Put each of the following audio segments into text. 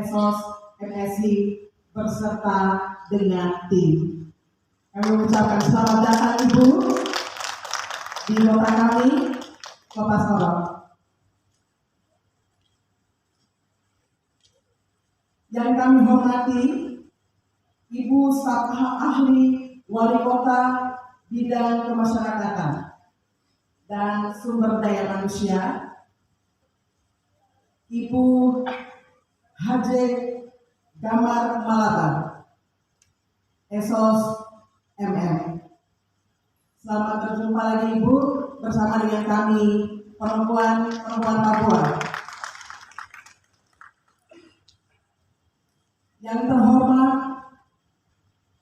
Esos MSI berserta dengan tim. Kami mengucapkan selamat datang Ibu di kota kami, Kota Sorong. Yang kami hormati Ibu staf ahli Wali Kota bidang kemasyarakatan dan sumber daya manusia, Ibu Haje Damar Malabar, Esos MM. Selamat berjumpa lagi Ibu bersama dengan kami perempuan Papua. Yang terhormat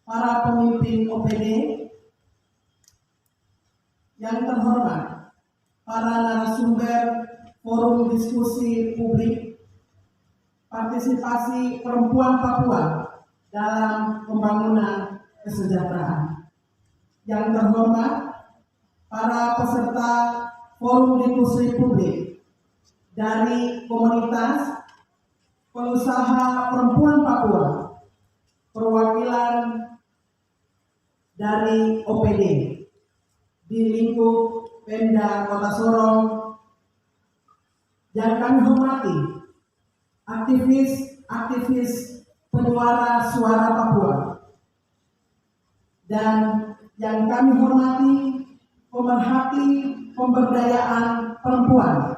para pemimpin OPD, yang terhormat para narasumber forum diskusi publik partisipasi perempuan Papua dalam pembangunan kesejahteraan, yang terhormat para peserta forum diskusi publik dari komunitas pengusaha perempuan Papua, perwakilan dari OPD di lingkup Pemda Kota Sorong, yang kami hormati aktivis penyuara suara Papua, dan yang kami hormati pemerhati pemberdayaan perempuan.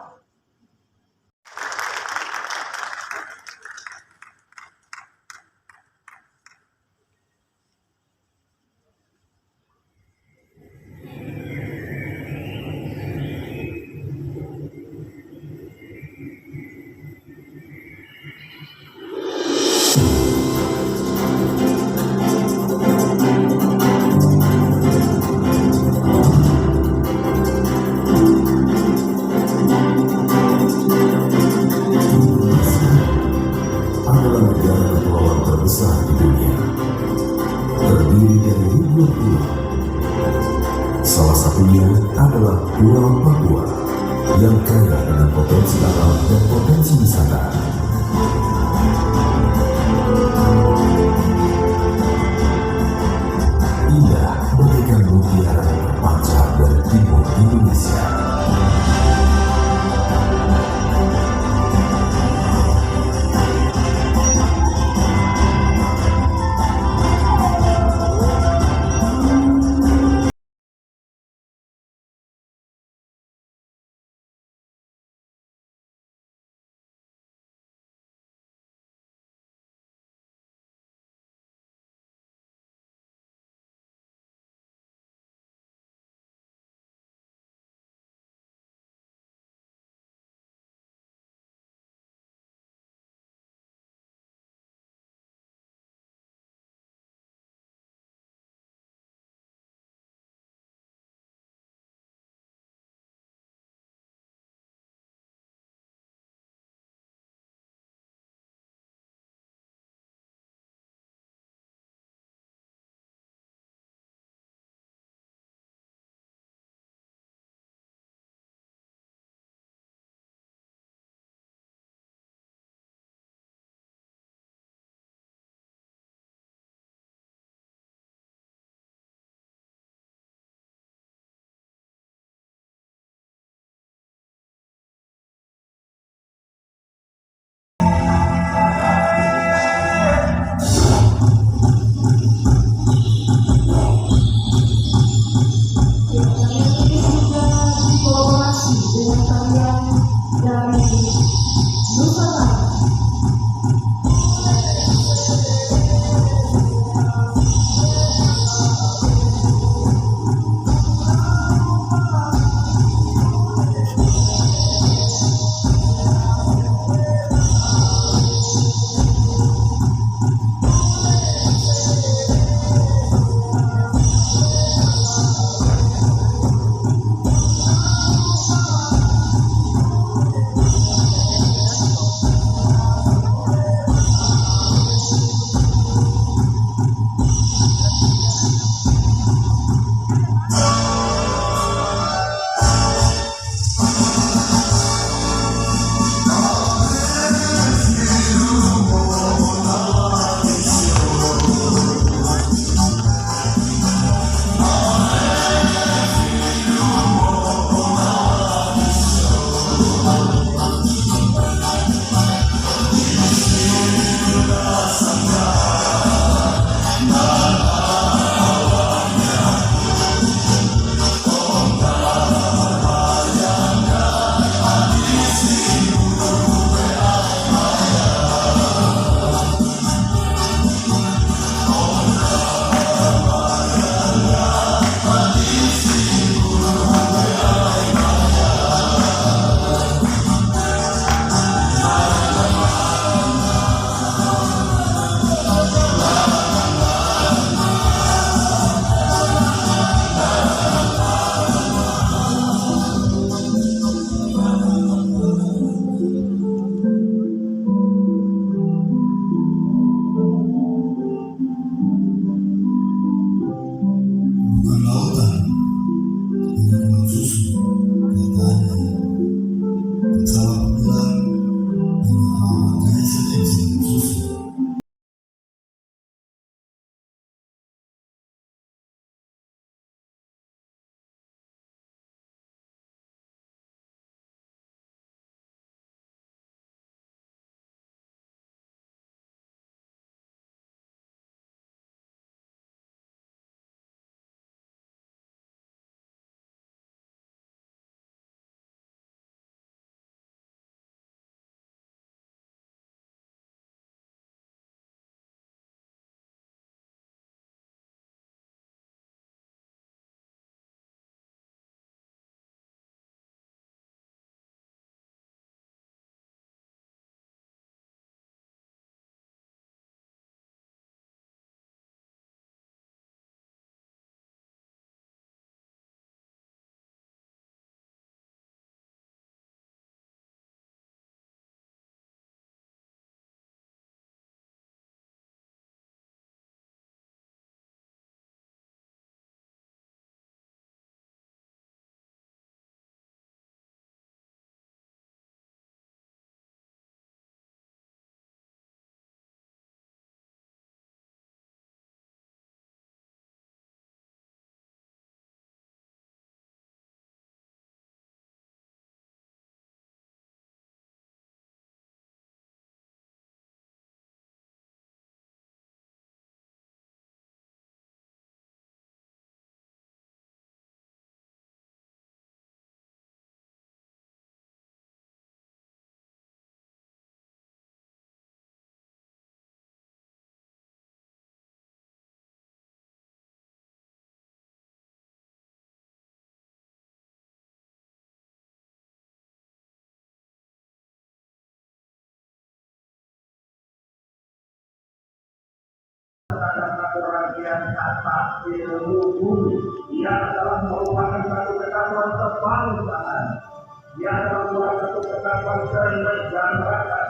Terbesar di dunia, terdiri dari ribuan pulau. Salah satunya adalah Pulau Papua yang kaya dengan potensi alam dan potensi wisata. Indah bagaikan mutiara yang terpancar dari timur Indonesia. pengertian kata ilmu bumi. Ia adalah merupakan satu kesatuan kebangsaan. Ia adalah merupakan satu kesatuan kenegaraan.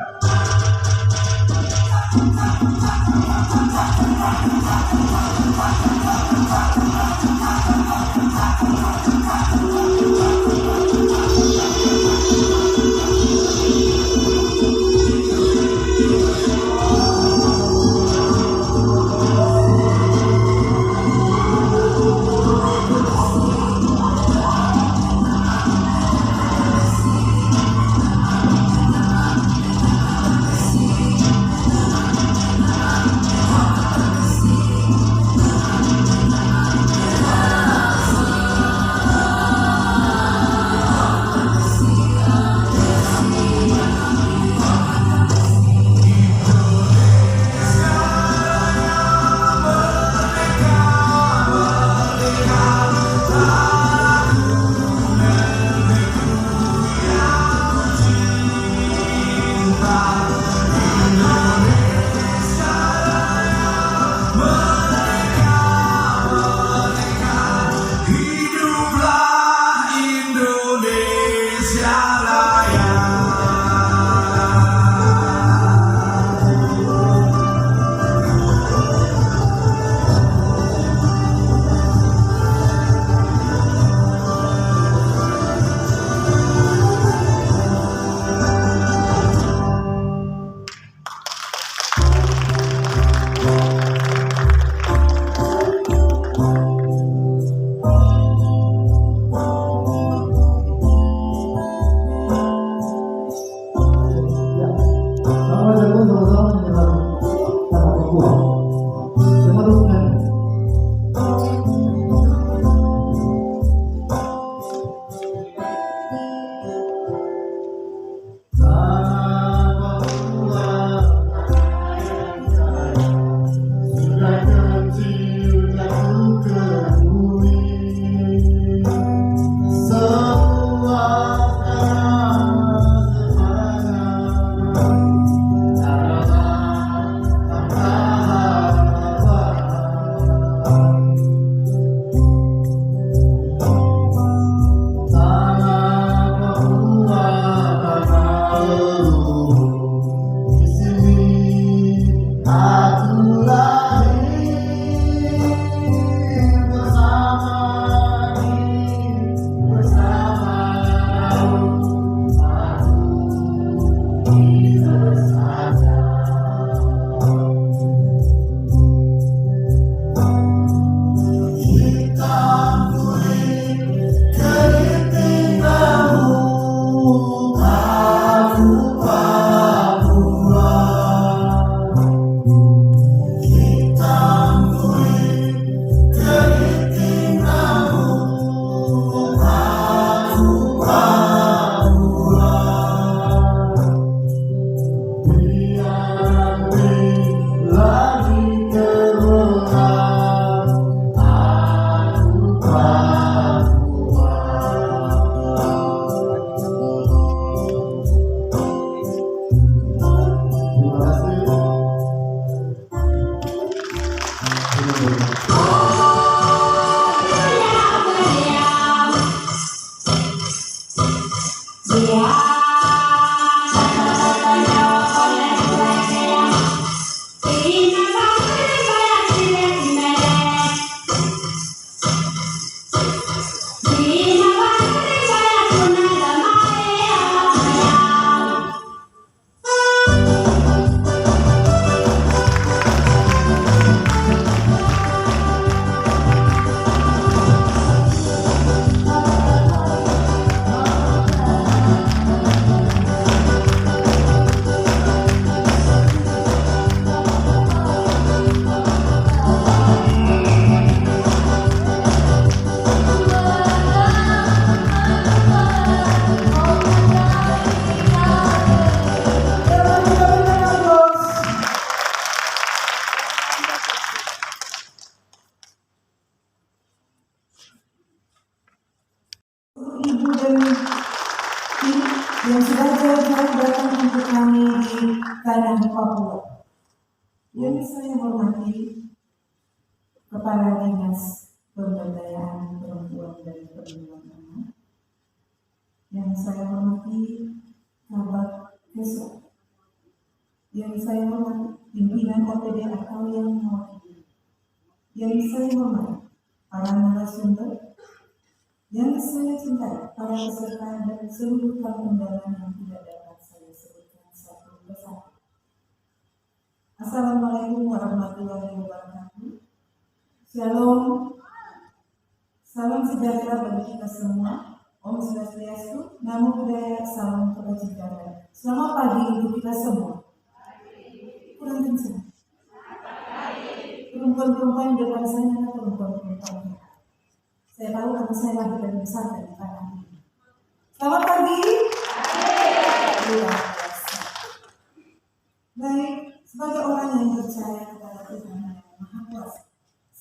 yang sudah jauh-jauh datang untuk kami di tanah Papua. Yang saya hormati Kepala Dinas Pemberdayaan Perempuan dan Perlindungan Anak, yang saya hormati Kabak Kesra, yang saya hormati pimpinan OPD atau yang mewakili, yang saya hormati para narasumber, yang saya cintai para peserta dan seluruh tamu undangan yang tidak dapat saya sebutkan satu persatu. Assalamualaikum warahmatullahi wabarakatuh. Shalom, salam sejahtera bagi kita semua. Om Swastiastu, Namo Buddhaya, salam kebajikan. Selamat pagi untuk kita semua. Kurang kencang. Perempuan-perempuan di depan saya adalah perempuan-perempuan. Saya tahu karena saya lahir dan besar di tanah ini. Selamat pagi. Luar biasa. Baik, sebagai orang yang percaya kepada Tuhan yang Maha Kuasa,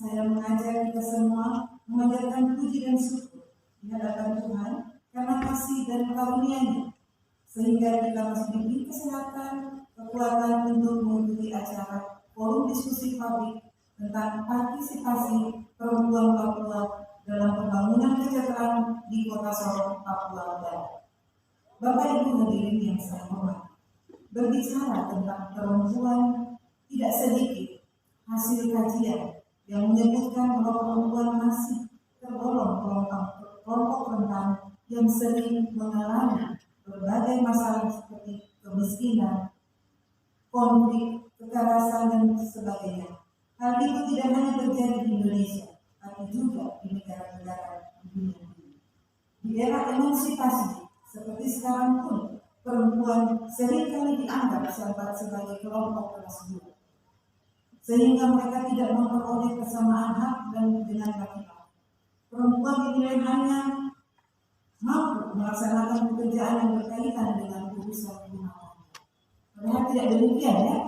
saya mengajak kita semua mengajarkan puji dan syukur di hadapan Tuhan karena kasih dan karunia-Nya, sehingga kita masih diberi kesehatan, kekuatan untuk mengikuti acara forum diskusi publik tentang partisipasi perempuan Papua dalam pembangunan kesejahteraan di Kota Sorong, Papua Barat. Bapak Ibu hadirin yang saya hormati, berbicara tentang perempuan tidak sedikit hasil kajian yang menyebutkan bahwa perempuan masih tergolong kelompok rentan yang sering mengalami berbagai masalah seperti kemiskinan, konflik, kekerasan, dan sebagainya. Hal itu tidak hanya terjadi di Indonesia, tapi juga di negara-negara di dunia ini. Di era emansipasi seperti sekarang pun, perempuan seringkali dianggap sebagai kelompok kelas dua, sehingga mereka tidak memperoleh kesamaan hak dan dengan laki-laki. Perempuan dinilai hanya mampu melaksanakan pekerjaan yang berkaitan dengan urusan rumah tangga. Padahal tidak demikian ya,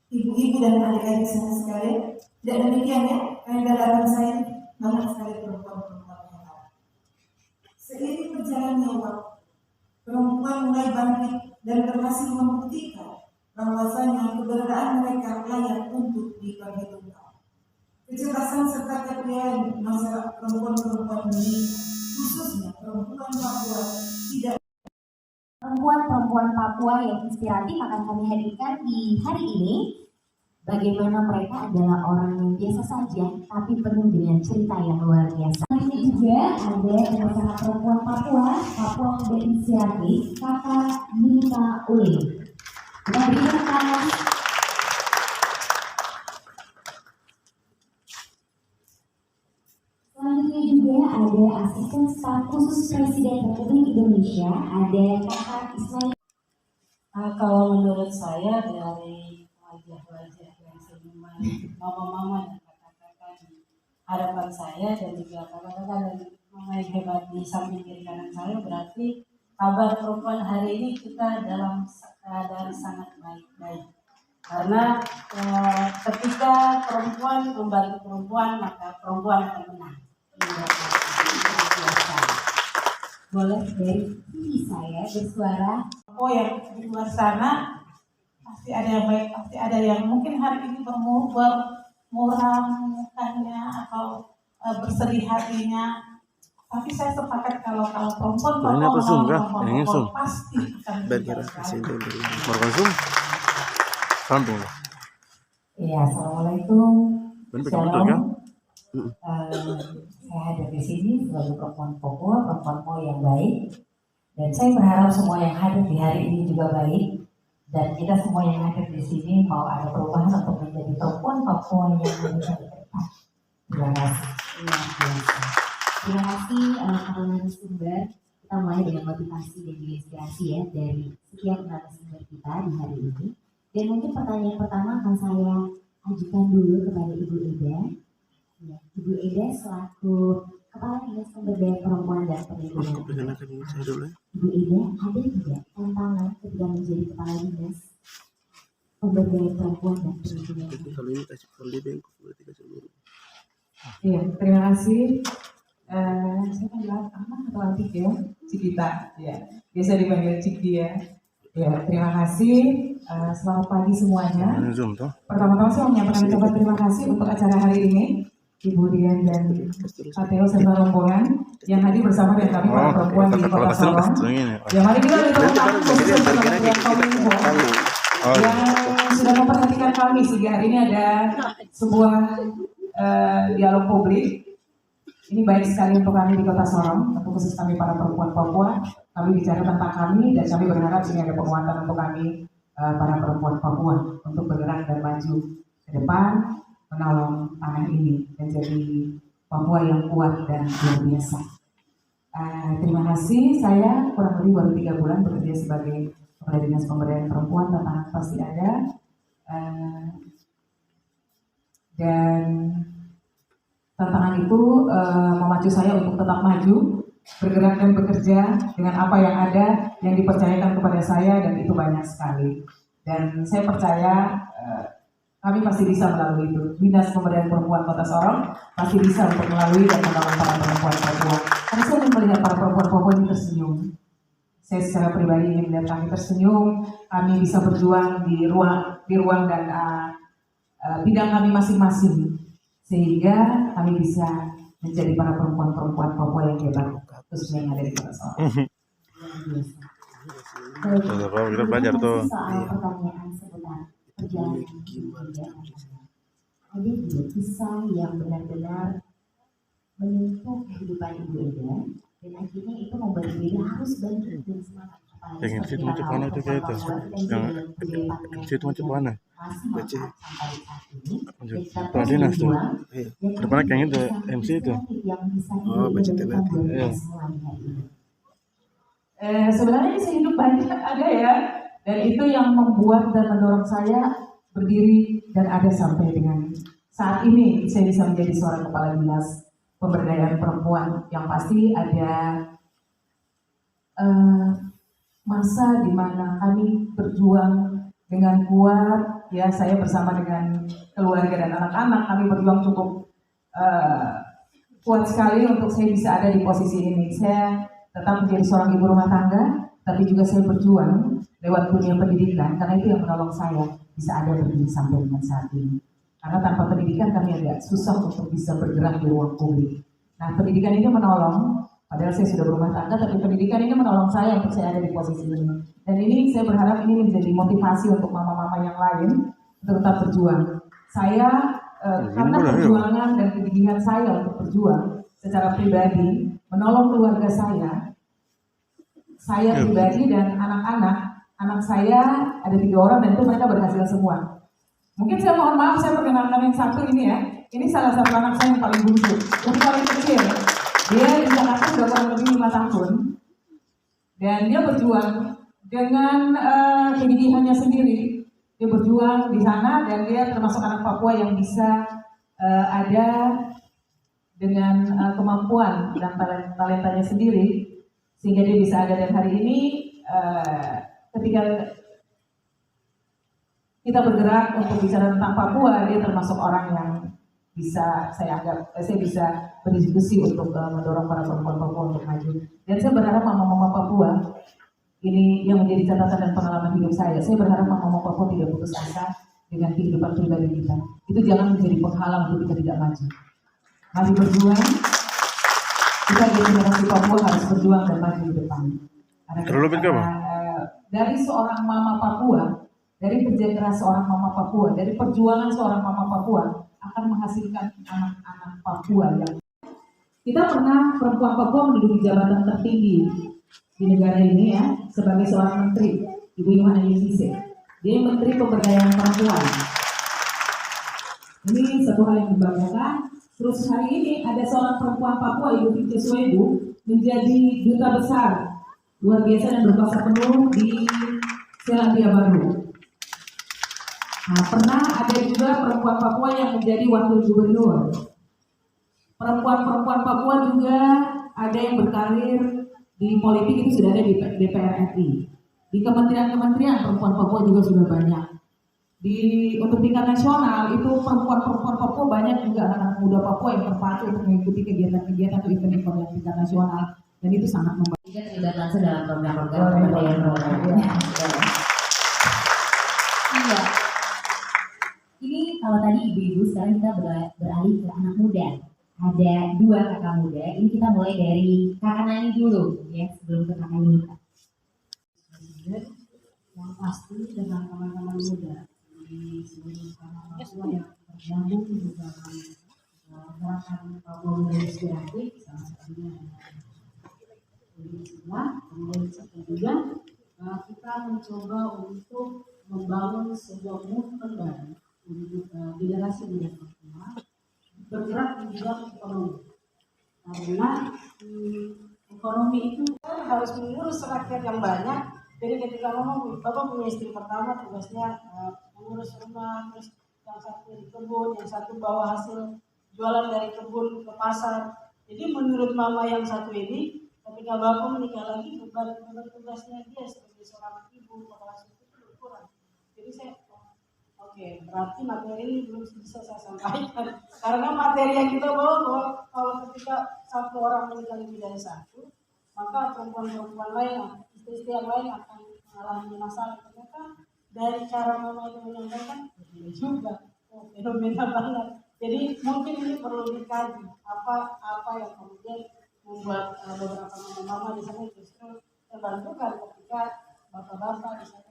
ibu-ibu dan adik-adik saya sekalian, tidak demikian ya, karena dalam saya banyak sekali perempuan-perempuan yang lain. Seiring berjalannya waktu, perempuan mulai bangkit dan berhasil membuktikan bahwasanya keberadaan mereka layak untuk diperhitungkan. Kecerdasan serta kepribadian masyarakat perempuan-perempuan Indonesia, khususnya perempuan Papua, tidak. Perempuan-perempuan Papua yang inspiratif akan kami hadirkan di hari ini. Bagaimana mereka adalah orang yang biasa saja, tapi penuh dengan cerita yang luar biasa. Ini juga ada pasangan perempuan Papua Muda Inspiratif, Kakak Yunita Uli. Kita berikan tangan. Selanjutnya juga ada asisten staf khusus Presiden Republik Indonesia, ada Kakak Ismail. Kalau menurut saya dari wajah-wajah yang senyuman mama-mama dan kakak-kakak di hadapan saya dan juga kakak-kakak dan mama yang hebat di samping kiri kanan saya, berarti kabar perempuan hari ini kita dalam keadaan sangat baik-baik. Karena ketika perempuan membantu perempuan, maka perempuan akan menang. Boleh dari sini saya bersuara. Yang di luar sana pasti ada yang baik, pasti ada yang mungkin hari ini bermuram mukanya atau berseri hatinya. Tapi saya sepakat kalau perempuan pasti akan Iya, assalamualaikum. Shalom. Saya hadir di sini sebagai perempuan Papua, perempuan yang baik, dan saya berharap semua yang hadir di hari ini juga baik, dan kita semua yang hadir di sini mau ada perubahan untuk menjadi perempuan Papua yang lebih baik. Terima kasih. Terima kasih para narasumber. Kita mulai dengan motivasi dan juga inspirasi ya dari sekian narasumber kita di hari ini. Dan mungkin pertanyaan pertama akan saya ajukan dulu kepada Ibu Eda. Ya, Ibu Eda selaku Kepala Dinas Pemberdayaan Perempuan dan Perlindungan Anak. Ibu Eda, ada tidak tantangan ketika menjadi Kepala Dinas Pemberdayaan Perempuan dan Perlindungan Anak? Iya, terima kasih. Saya adalah anak atau adik ya, Cikita, ya. Biasa dipanggil Ciki ya. Ya, terima kasih. Selamat pagi semuanya. Zoom tuh. Pertama-tama saya mau menyampaikan ucapan terima kasih untuk acara hari ini, Ibu Dian dan Pak Theo serta rombongan yang hadir bersama dengan kami para perempuan di Kota Sorong. Ya, mari kita beri tepuk tangan khusus untuk Kementerian Kominfo yang sudah memperhatikan kami sehingga hari ini ada sebuah dialog publik. Ini baik sekali untuk kami di Kota Sorong, untuk khusus kami para perempuan Papua. Kami bicara tentang kami dan kami berharap sini ada penguatan untuk kami para perempuan Papua untuk bergerak dan maju ke depan, menolong tanah ini menjadi Papua yang kuat dan luar biasa. Terima kasih. Saya kurang lebih baru 3 bulan bekerja sebagai Kepala Dinas Pemberdayaan Perempuan. Tantangan pasti ada, dan tantangan itu memacu saya untuk tetap maju, bergerak dan bekerja dengan apa yang ada, yang dipercayakan kepada saya, dan itu banyak sekali. Dan saya percaya kami pasti bisa melalui itu. Dinas Pemberdayaan Perempuan Kota Sorong pasti bisa untuk melalui dan menolong para perempuan Papua. Karena saya ingin melihat para perempuan Papua ini tersenyum. Saya secara pribadi ingin melihat kami tersenyum, kami bisa berjuang di ruang dan bidang kami masing-masing, sehingga kami bisa menjadi para perempuan-perempuan Papua yang hebat, khususnya yang ada di Kota Sorong. Kita belajar tuh. Soal pertanyaan seputar perjalanan kebudayaan. Ada juga kisah yang benar-benar menyentuh kehidupan Ibu Eda dan akhirnya itu membuat Ibu Eda harus bangkit dan semangat. Yang situ macam mana tuh kayak itu? Yang situ macam mana? Kepala dinas tuh. Depannya kayak itu MC itu. Oh, baca telat. Sebenarnya kisah hidup banyak ada ya, dan itu yang membuat dan mendorong saya berdiri dan ada sampai dengan saat ini saya bisa menjadi seorang kepala dinas pemberdayaan perempuan. Yang pasti ada masa di mana kami berjuang dengan kuat, ya saya bersama dengan keluarga dan anak-anak kami berjuang cukup kuat sekali untuk saya bisa ada di posisi ini. Saya tetap menjadi seorang ibu rumah tangga, tapi juga saya berjuang lewat dunia pendidikan, karena itu yang menolong saya bisa ada berdiri sampai dengan saat ini. Karena tanpa pendidikan kami agak susah untuk bisa bergerak di ruang publik. Nah, pendidikan ini menolong, padahal saya sudah berumah tangga, tapi pendidikan ini menolong saya untuk saya ada di posisi ini. Dan ini saya berharap ini menjadi motivasi untuk mama-mama yang lain untuk tetap berjuang. Saya karena perjuangan dan kegigihan saya untuk berjuang secara pribadi, menolong keluarga saya pribadi dan anak saya ada 3 orang dan itu mereka berhasil semua. Mungkin saya mohon maaf, saya perkenalkan yang satu ini ya. Ini salah satu anak saya yang paling bungsu, yang paling kecil. Dia di Jakarta sudah kurang lebih 5 tahun dan dia berjuang dengan kegigihannya sendiri. Dia berjuang di sana dan dia termasuk anak Papua yang bisa ada dengan kemampuan dan talentanya sendiri sehingga dia bisa ada. Dan hari ini ketika kita bergerak untuk bicara tentang Papua, dia termasuk orang yang bisa saya bisa berdiskusi untuk mendorong para perempuan Papua untuk maju. Dan saya berharap mama-mama Papua, ini yang menjadi catatan dan pengalaman hidup saya. Saya berharap mama-mama Papua tidak putus asa dengan kehidupan pribadi kita. Itu jangan menjadi penghalang untuk kita tidak maju. Mari berjuang. Kita generasi Papua harus berjuang dan maju di depan. Dari seorang mama Papua, dari kerja keras seorang mama Papua, dari perjuangan seorang mama Papua akan menghasilkan anak-anak Papua yang kita pernah perempuan Papua menduduki jabatan tertinggi di negara ini ya, sebagai seorang menteri, Ibu Yohana Yusise. Dia Menteri Pemberdayaan Perempuan. Ini satu hal yang membanggakan. Terus hari ini ada seorang perempuan Papua, Ibu Vicky Suebu, menjadi duta besar luar biasa dan berkuasa penuh di Selandia Baru. Nah, pernah ada juga perempuan Papua yang menjadi wakil gubernur. Perempuan-perempuan Papua juga ada yang berkarir di politik, itu sudah ada di DPR RI. Di kementerian-kementerian perempuan Papua juga sudah banyak. Untuk tingkat nasional itu perempuan-perempuan Papua banyak juga anak-anak muda Papua yang terpacu untuk mengikuti kegiatan-kegiatan atau event-event yang tingkat nasional, dan itu sangat membantu. juga terlibat langsung dalam program-program pemberdayaan perempuan. Iya. Ini kalau tadi ibu-ibu, sekarang kita beralih ke anak muda. Ada 2 kakak muda. Ini kita mulai dari kakak Nani dulu, ya, sebelum ke kakak Nita. Yang pasti dengan teman-teman muda di seluruh tanah Papua yang tergabung di dalam gerakan Papua Muda Inspiratif, salah satunya kemudian kedua kita mencoba untuk membangun sebuah movement baru untuk generasi muda Papua bergerak di bidang ekonomi, karena ekonomi itu harus mengurus rakyat yang banyak. Jadi ketika ngomong, Bapak punya istri pertama, tugasnya mengurus rumah, terus yang satu di kebun, yang satu bawa hasil jualan dari kebun ke pasar. Jadi menurut mama yang satu ini, ketika Bapak menikah lagi, beban tugasnya dia sebagai seorang ibu, kepala suku itu berkurang. Jadi saya, oke, berarti materi ini belum bisa saya sampaikan. Karena materi yang kita bawa bahwa kalau ketika satu orang menikah lebih dari satu, maka perempuan-perempuan lain, istri-istri yang lain akan mengalami masalah. Ternyata dari cara mama itu menyampaikan berbeda juga, fenomena banget. Jadi mungkin ini perlu dikaji apa yang kemudian membuat beberapa mama di sana justru terbantukan ketika bapak-bapak di sana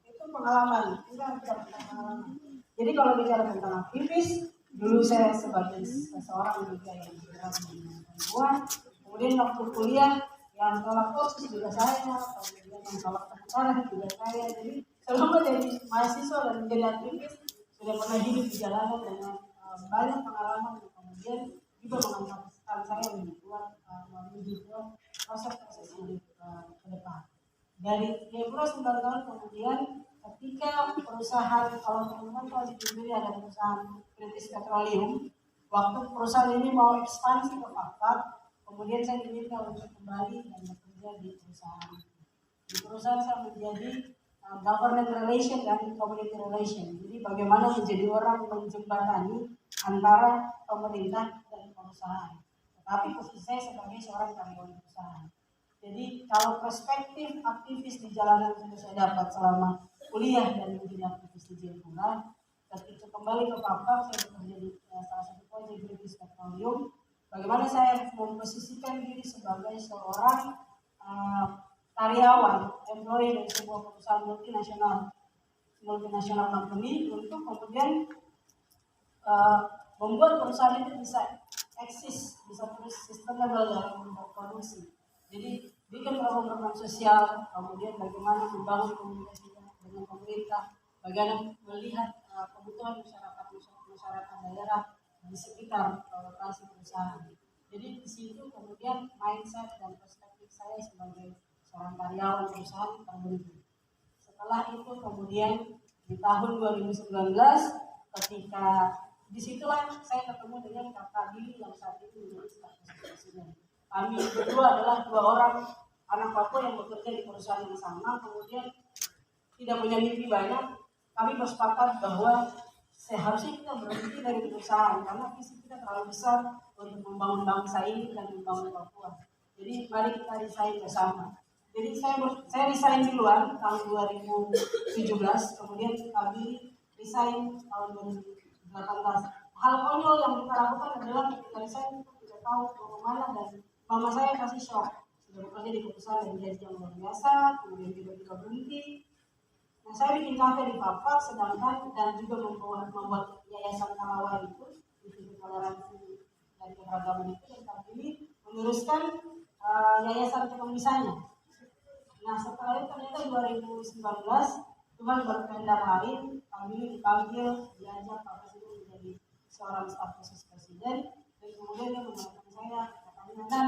itu pengalaman, kita bicara tentang pengalaman. Jadi kalau bicara tentang aktivis, dulu saya sebagai seseorang juga yang bergerak di perempuan. Kemudian waktu kuliah yang tolak OSIS juga saya, kemudian yang tolak tentara juga saya. Jadi selama jadi mahasiswa dan menjadi aktivis sudah pernah hidup di jalanan dengan banyak pengalaman yang kemudian juga mengantarkan saya menuju ke proses-proses hidup ke depan. Dari Kepro 9 tahun kemudian ketika perusahaan, kalau teman-teman tahu di sini ada perusahaan British Petroleum, waktu perusahaan ini mau ekspansi ke Papua, kemudian saya diminta untuk kembali dan bekerja di perusahaan. Di perusahaan saya menjadi government relation dan community relation. Jadi bagaimana menjadi orang menjembatani antara pemerintah dan perusahaan. Tetapi posisi saya sebagai seorang karyawan perusahaan. Jadi kalau perspektif aktivis di jalanan yang saya dapat selama kuliah dan menjadi aktivis di Jayapura, ketika kembali ke Papua saya bekerja di salah satu proyek British Petroleum. Bagaimana saya memposisikan diri sebagai seorang karyawan, employee dari sebuah perusahaan multinasional company untuk kemudian membuat perusahaan itu bisa eksis, bisa terus sustainable dalam produksi. Jadi bikin program-program sosial, kemudian bagaimana membangun komunikasi dengan pemerintah, bagaimana melihat kebutuhan masyarakat daerah di sekitar lokasi perusahaan. Jadi di situ kemudian mindset dan perspektif saya sebagai seorang karyawan perusahaan terbentuk. Setelah itu kemudian di tahun 2019 ketika disitulah saya ketemu dengan kakak Billy yang saat itu menjadi staf presiden. Kami berdua adalah 2 orang anak Papua yang bekerja di perusahaan yang sama, kemudian tidak punya mimpi banyak. Kami bersepakat bahwa seharusnya kita berhenti dari perusahaan karena visi kita terlalu besar untuk membangun bangsa ini dan membangun Papua. Jadi mari kita resign bersama. Jadi saya resign duluan tahun 2017, kemudian kami resign tahun 2018. Hal konyol yang kita lakukan adalah ketika resign kita tidak tahu mau kemana dan mama saya kasih shock. Sudah bekerja di perusahaan yang gaji yang luar biasa, kemudian tiba-tiba berhenti. Nah, saya bikin kafe di Papua, sedangkan dan juga membuat yayasan Kalawai itu, Institut Toleransi dan Keberagaman itu, yang saat ini meneruskan yayasan kemisahnya. Nah, setelah itu ternyata 2019 Tuhan berkehendak lain, kami dipanggil, diajak Pak Presiden menjadi seorang staf khusus presiden, dan kemudian dia mengatakan saya, katanya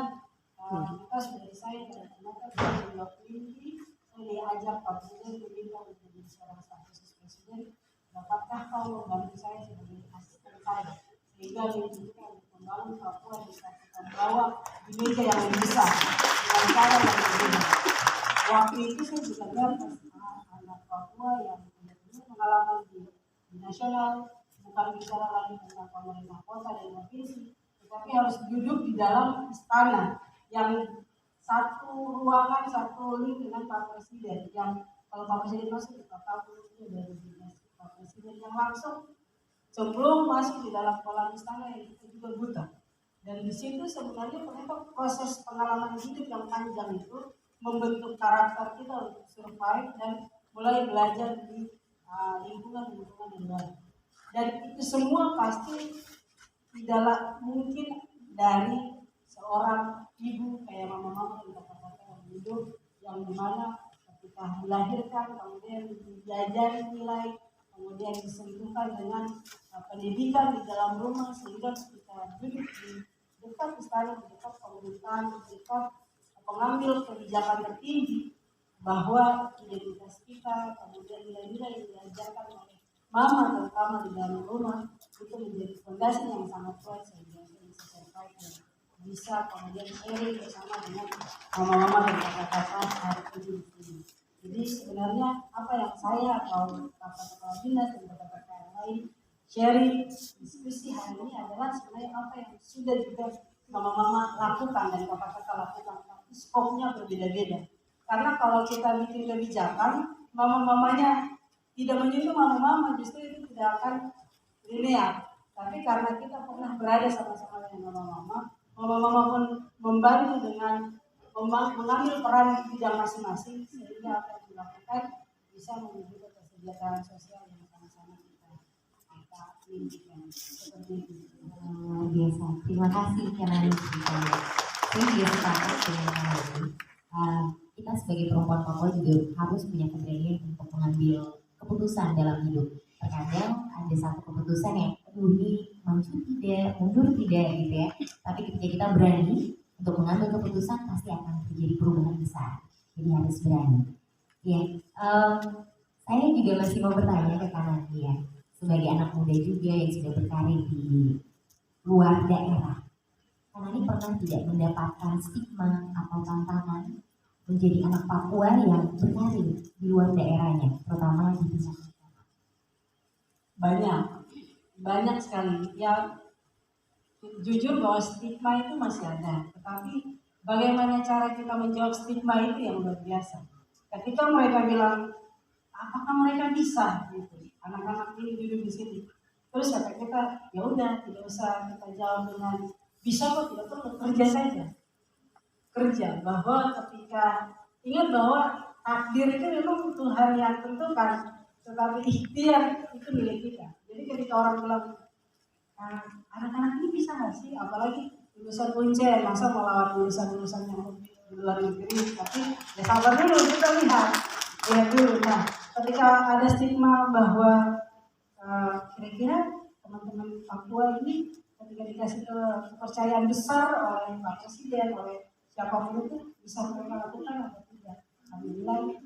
kita sudah resign dan ternyata di waktu ini saya diajak Pak Presiden diminta menjadi seorang staf khusus presiden. Dapatkah kau membantu saya sebagai asisten saya sehingga mimpi kita untuk membangun Papua bisa kita bawa di meja yang lebih besar dengan cara yang berbeda. Waktu itu saya juga lihat anak Papua yang benar-benar pengalaman di nasional, bukan bicara lagi tentang pemerintah kota dan provinsi, tetapi harus duduk di dalam istana yang satu ruangan, satu link dengan Pak Presiden, yang kalau Pak Presiden masuk kita tahu itu dari Pak Presiden yang langsung sebelum masuk di dalam kolam istana yang kita juga buta. Dan di situ sebenarnya ternyata proses pengalaman hidup yang panjang itu membentuk karakter kita untuk survive dan mulai belajar di lingkungan yang baru. Dan itu semua pasti tidaklah mungkin dari seorang ibu kayak mama-mama yang kata-kata hidup yang dimana ketika dilahirkan kemudian diajari nilai, kemudian disentuhkan dengan pendidikan di dalam rumah sehingga kita duduk di dekat istana, di dekat pemerintahan, di dekat pengambil kebijakan tertinggi bahwa identitas kita, kemudian nilai-nilai yang diajarkan oleh mama terutama di dalam rumah itu menjadi fondasi yang sangat kuat sehingga kita bisa survive dan bisa kemudian sharing bersama dengan mama-mama dan kakak-kakak hari ini. Jadi sebenarnya apa yang saya atau kakak-kakak dinas dan kakak-kakak yang lain sharing diskusi hari ini adalah sebenarnya apa yang sudah juga mama-mama lakukan dan kakak-kakak lakukan, tapi skopnya berbeda-beda. Karena kalau kita bikin kebijakan, mama-mamanya tidak menyentuh mama-mama, justru itu tidak akan linear. Tapi karena kita pernah berada sama-sama dengan mama-mama, mama-mama pun membantu dengan mengambil peran di bidang masing-masing sehingga apa yang dilakukan bisa mewujudkan kesejahteraan sosial yang sama-sama kita inginkan. Seperti itu. Luar biasa. Terima kasih Kenan. Saya juga sepakat dengan Kenan. Kita sebagai perempuan Papua juga harus punya keberanian untuk mengambil keputusan dalam hidup. Terkadang ada satu keputusan yang ini maju tidak, mundur tidak gitu ya. Tapi ketika kita berani untuk mengambil keputusan pasti akan terjadi perubahan besar. Jadi harus berani. Ya, saya juga masih mau bertanya ke Kanan ya. Sebagai anak muda juga yang sudah berkarir di luar daerah, Kanan ini pernah tidak mendapatkan stigma atau tantangan menjadi anak Papua yang berkarir di luar daerahnya, terutama di desa? Banyak sekali. Ya jujur bahwa stigma itu masih ada, tetapi bagaimana cara kita menjawab stigma itu yang luar biasa. Ketika mereka bilang, apakah mereka bisa gitu, anak-anak ini duduk di sini, terus kata kita, ya udah tidak usah kita jawab dengan bisa kok, tidak perlu, kerja saja. Kerja, bahwa ketika ingat bahwa takdir itu memang Tuhan yang tentukan, tetapi ikhtiar itu milik kita. Jadi ketika orang bilang anak-anak ini bisa nggak sih, apalagi lulusan Uncen, masa melawan lulusan-lulusan yang di luar negeri, tapi ya sabar dulu, kita lihat dulu. Nah, ketika ada stigma bahwa kira-kira teman-teman Papua ini ketika dikasih kepercayaan besar oleh Pak Presiden, oleh siapapun itu bisa mereka lakukan atau tidak. Kami bilang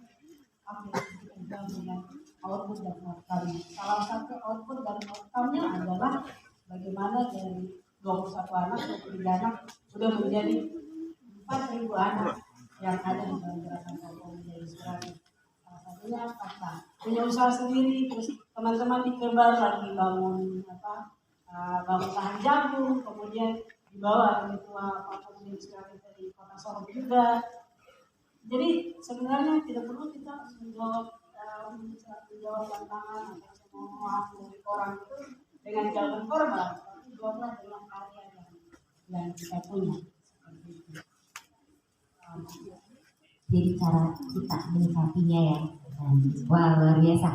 apa yang kita jawab dengan output dan outcome. Salah satu output dan outcome-nya adalah bagaimana dari 21 anak, 23 anak sudah menjadi 4.000 anak yang ada di dalam gerakan Papua menjadi inspirasi. Salah satunya apa? Punya usaha sendiri, terus teman-teman di Kebar lagi bangun bangun tahan jagung, kemudian dibawa oleh ketua Papua menjadi inspirasi dari Kota Sorong juga. Jadi sebenarnya tidak perlu kita menjawab tantangan atau semua dari orang itu dengan jawaban formal, tapi jawablah dengan karya yang kita punya. Jadi cara kita menyikapinya ya. Wah, luar biasa.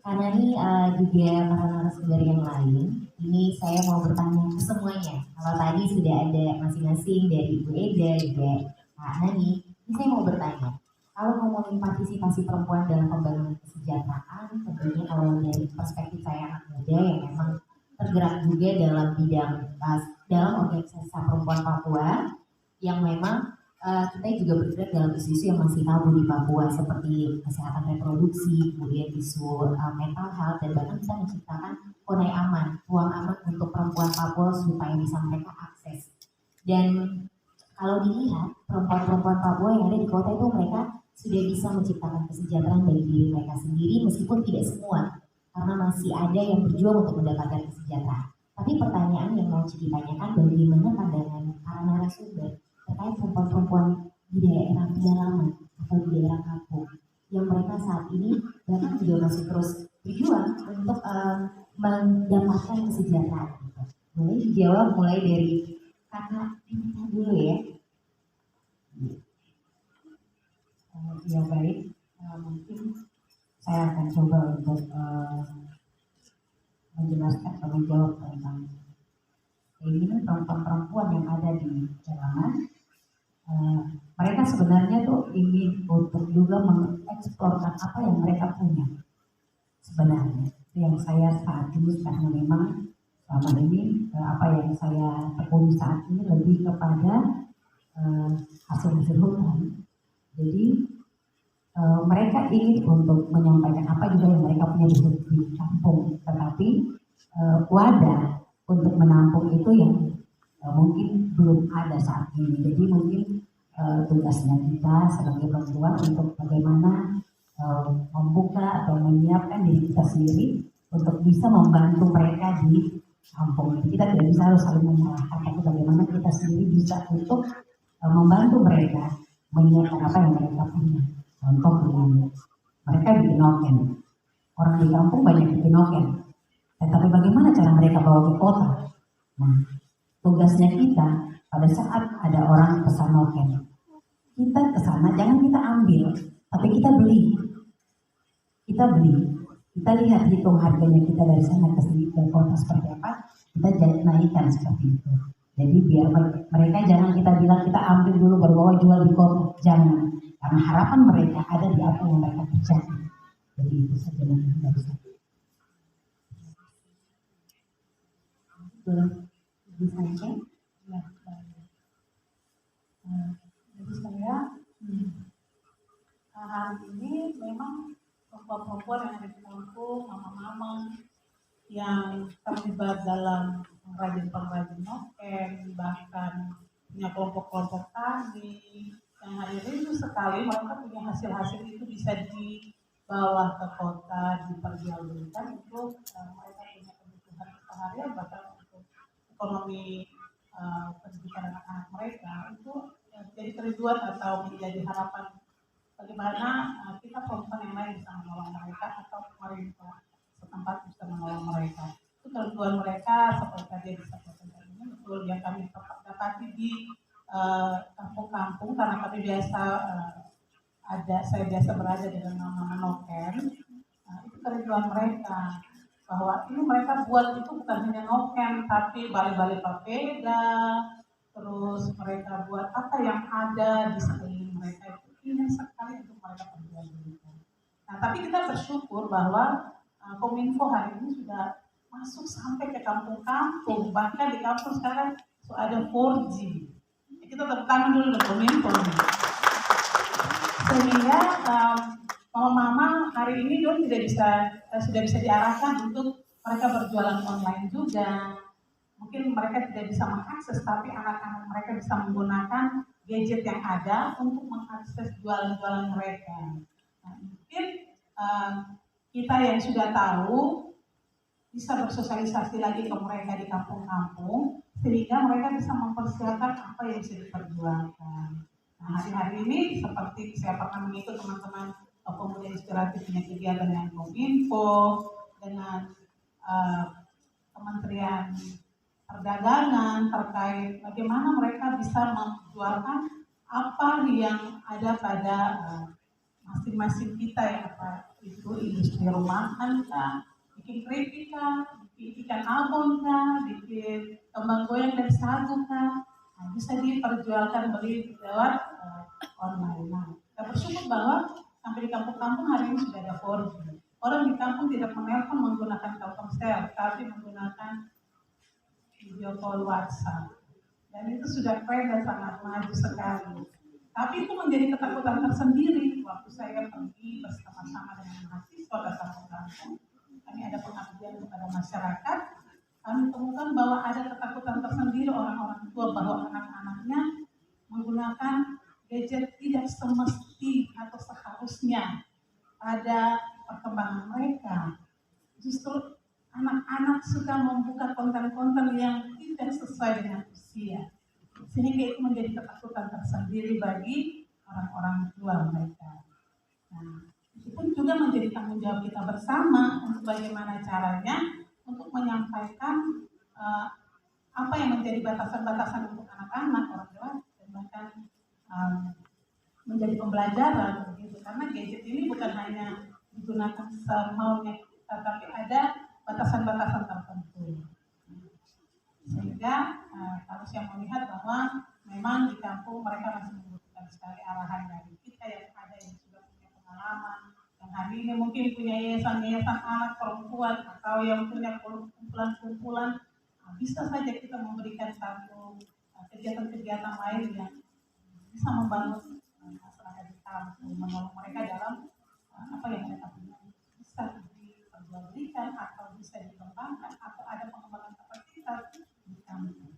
Karena ini juga para narasumber yang lain, ini saya mau bertanya ke semuanya. Kalau tadi sudah ada masing-masing dari Ibu Eda, juga Kak Nani, ini saya mau bertanya. Kalau ngomongin partisipasi perempuan dalam pembangunan kesejahteraan, tentunya kalau dari perspektif saya anak muda yang memang tergerak juga dalam bidang dalam organisasi perempuan Papua, yang memang kita juga bergerak dalam isu-isu yang masih tabu di Papua seperti kesehatan reproduksi, kemudian isu mental health, dan bahkan bisa menciptakan konai aman, ruang aman untuk perempuan Papua supaya bisa mereka akses. Dan kalau dilihat perempuan-perempuan Papua yang ada di kota itu mereka sudah bisa menciptakan kesejahteraan bagi diri mereka sendiri meskipun tidak semua, karena masih ada yang berjuang untuk mendapatkan kesejahteraan. Tapi pertanyaan yang mau ditanyakan, bagaimana pandangan para narasumber terkait perempuan-perempuan di daerah pedalaman atau di daerah kampung yang mereka saat ini bahkan juga masih terus berjuang untuk mendapatkan kesejahteraan. Boleh dijawab mulai dari kakak Tina dulu ya. Ya baik, mungkin saya akan coba untuk menjelaskan atau menjawab tentang keinginan perempuan-perempuan yang ada di jalanan. Mereka sebenarnya tuh ingin untuk juga mengeksplorkan apa yang mereka punya sebenarnya. Itu yang saya saat ini, karena memang selama ini apa yang saya tekuni saat ini lebih kepada hasil-hasil hutan. Jadi mereka ingin untuk menyampaikan apa juga yang mereka punya di kampung, tetapi wadah untuk menampung itu yang mungkin belum ada saat ini. Jadi mungkin tugasnya kita sebagai perempuan untuk bagaimana membuka atau menyiapkan diri kita sendiri untuk bisa membantu mereka di kampung. Jadi kita tidak bisa harus saling menyalahkan, tapi bagaimana kita sendiri bisa untuk membantu mereka menyiapkan apa yang mereka punya. Contoh begini, mereka bikin noken. Orang di kampung banyak bikin noken. Tetapi bagaimana cara mereka bawa ke kota? Nah, tugasnya kita pada saat ada orang pesan noken, kita ke sana jangan kita ambil, tapi kita beli. Kita beli. Kita lihat, hitung harganya kita dari sana ke sini ke kota seperti apa, kita naikkan seperti itu. Jadi biar mereka jangan kita bilang kita ambil dulu baru bawa jual di kota, jangan. Karena harapan mereka ada di apa yang mereka kerjakan. Jadi itu saja mungkin dari saya. Boleh Ibu saja. Ya, jadi saya hari ini memang perempuan-perempuan yang ada di kampung, mama-mama yang terlibat dalam pengrajin noken, bahkan punya kelompok-kelompok tani yang hari rindu sekali mereka punya hasil-hasil itu bisa dibawa ke kota, diperjualbelikan untuk mereka punya kebutuhan sehari-hari, bahkan untuk ekonomi pendidikan anak-anak mereka. Itu jadi kerinduan atau menjadi harapan bagaimana kita perempuan yang lain bisa menolong mereka atau pemerintah setempat bisa menolong mereka. Itu kerinduan mereka seperti tadi disampaikan ini betul yang kami dapati di kampung-kampung, karena kami biasa saya biasa berada dengan nama noken. Itu kerinduan mereka bahwa ini mereka buat itu bukan hanya noken tapi balik-balik papeda, terus mereka buat apa yang ada di sekeliling mereka itu ingin sekali untuk mereka perjualbelikan. Nah, tapi kita bersyukur bahwa Kominfo hari ini sudah masuk sampai ke kampung-kampung, bahkan di kampung sekarang sudah ada 4G. Kita tepuk tangan dulu untuk Kominfo. Sehingga mama-mama hari ini sudah bisa diarahkan untuk mereka berjualan online juga. Mungkin mereka tidak bisa mengakses, tapi anak-anak mereka bisa menggunakan gadget yang ada untuk mengakses jualan-jualan mereka. Nah, mungkin kita yang sudah tahu bisa bersosialisasi lagi ke mereka di kampung-kampung, sehingga mereka bisa mempersiapkan apa yang bisa diperjualkan. Nah, hari-hari ini seperti saya pernah mengikut teman-teman pemuda inspiratif punya kegiatan dengan Kominfo, dengan Kementerian Perdagangan terkait bagaimana mereka bisa menjualkan apa yang ada pada masing-masing kita ya, apa itu industri rumahan kah, bikin keripik kah, bikin ikan abon kah, bikin kembang goyang dan sagu kah, nah, bisa diperjualkan beli lewat online. Nah, kita bersyukur bahwa sampai di kampung-kampung hari ini sudah ada 4G. Orang di kampung tidak menelpon menggunakan Telkomsel, tapi menggunakan video call WhatsApp. Dan itu sudah keren dan sangat maju sekali. Tapi itu menjadi ketakutan tersendiri waktu saya pergi bersama-sama dengan mahasiswa ke kampung-kampung. Kami ada pengabdian kepada masyarakat. Kami temukan bahwa ada ketakutan tersendiri orang-orang tua bahwa anak-anaknya menggunakan gadget tidak semesti atau seharusnya pada perkembangan mereka. Justru anak-anak suka membuka konten-konten yang tidak sesuai dengan usia. Sehingga itu menjadi ketakutan tersendiri bagi orang-orang tua mereka. Nah, itu pun juga menjadi tanggung jawab kita bersama untuk bagaimana caranya untuk menyampaikan apa yang menjadi batasan-batasan untuk anak-anak, orang dewasa, dan bahkan menjadi pembelajaran begitu. Karena gadget ini bukan hanya digunakan semaunya kita, tapi ada batasan-batasan tertentu. Sehingga kalau saya melihat bahwa memang di kampung mereka masih membutuhkan sekali arahan dari kita yang ada yang sudah punya pengalaman, yang hari ini mungkin punya yayasan-yayasan anak perempuan atau yang punya kumpulan-kumpulan. Bisa saja kita memberikan satu kegiatan-kegiatan lain yang bisa membangun masyarakat di kampung, menolong mereka dalam apa yang mereka punya, bisa diperjualbelikan atau bisa dikembangkan atau ada pengembangan kapasitas di kampung.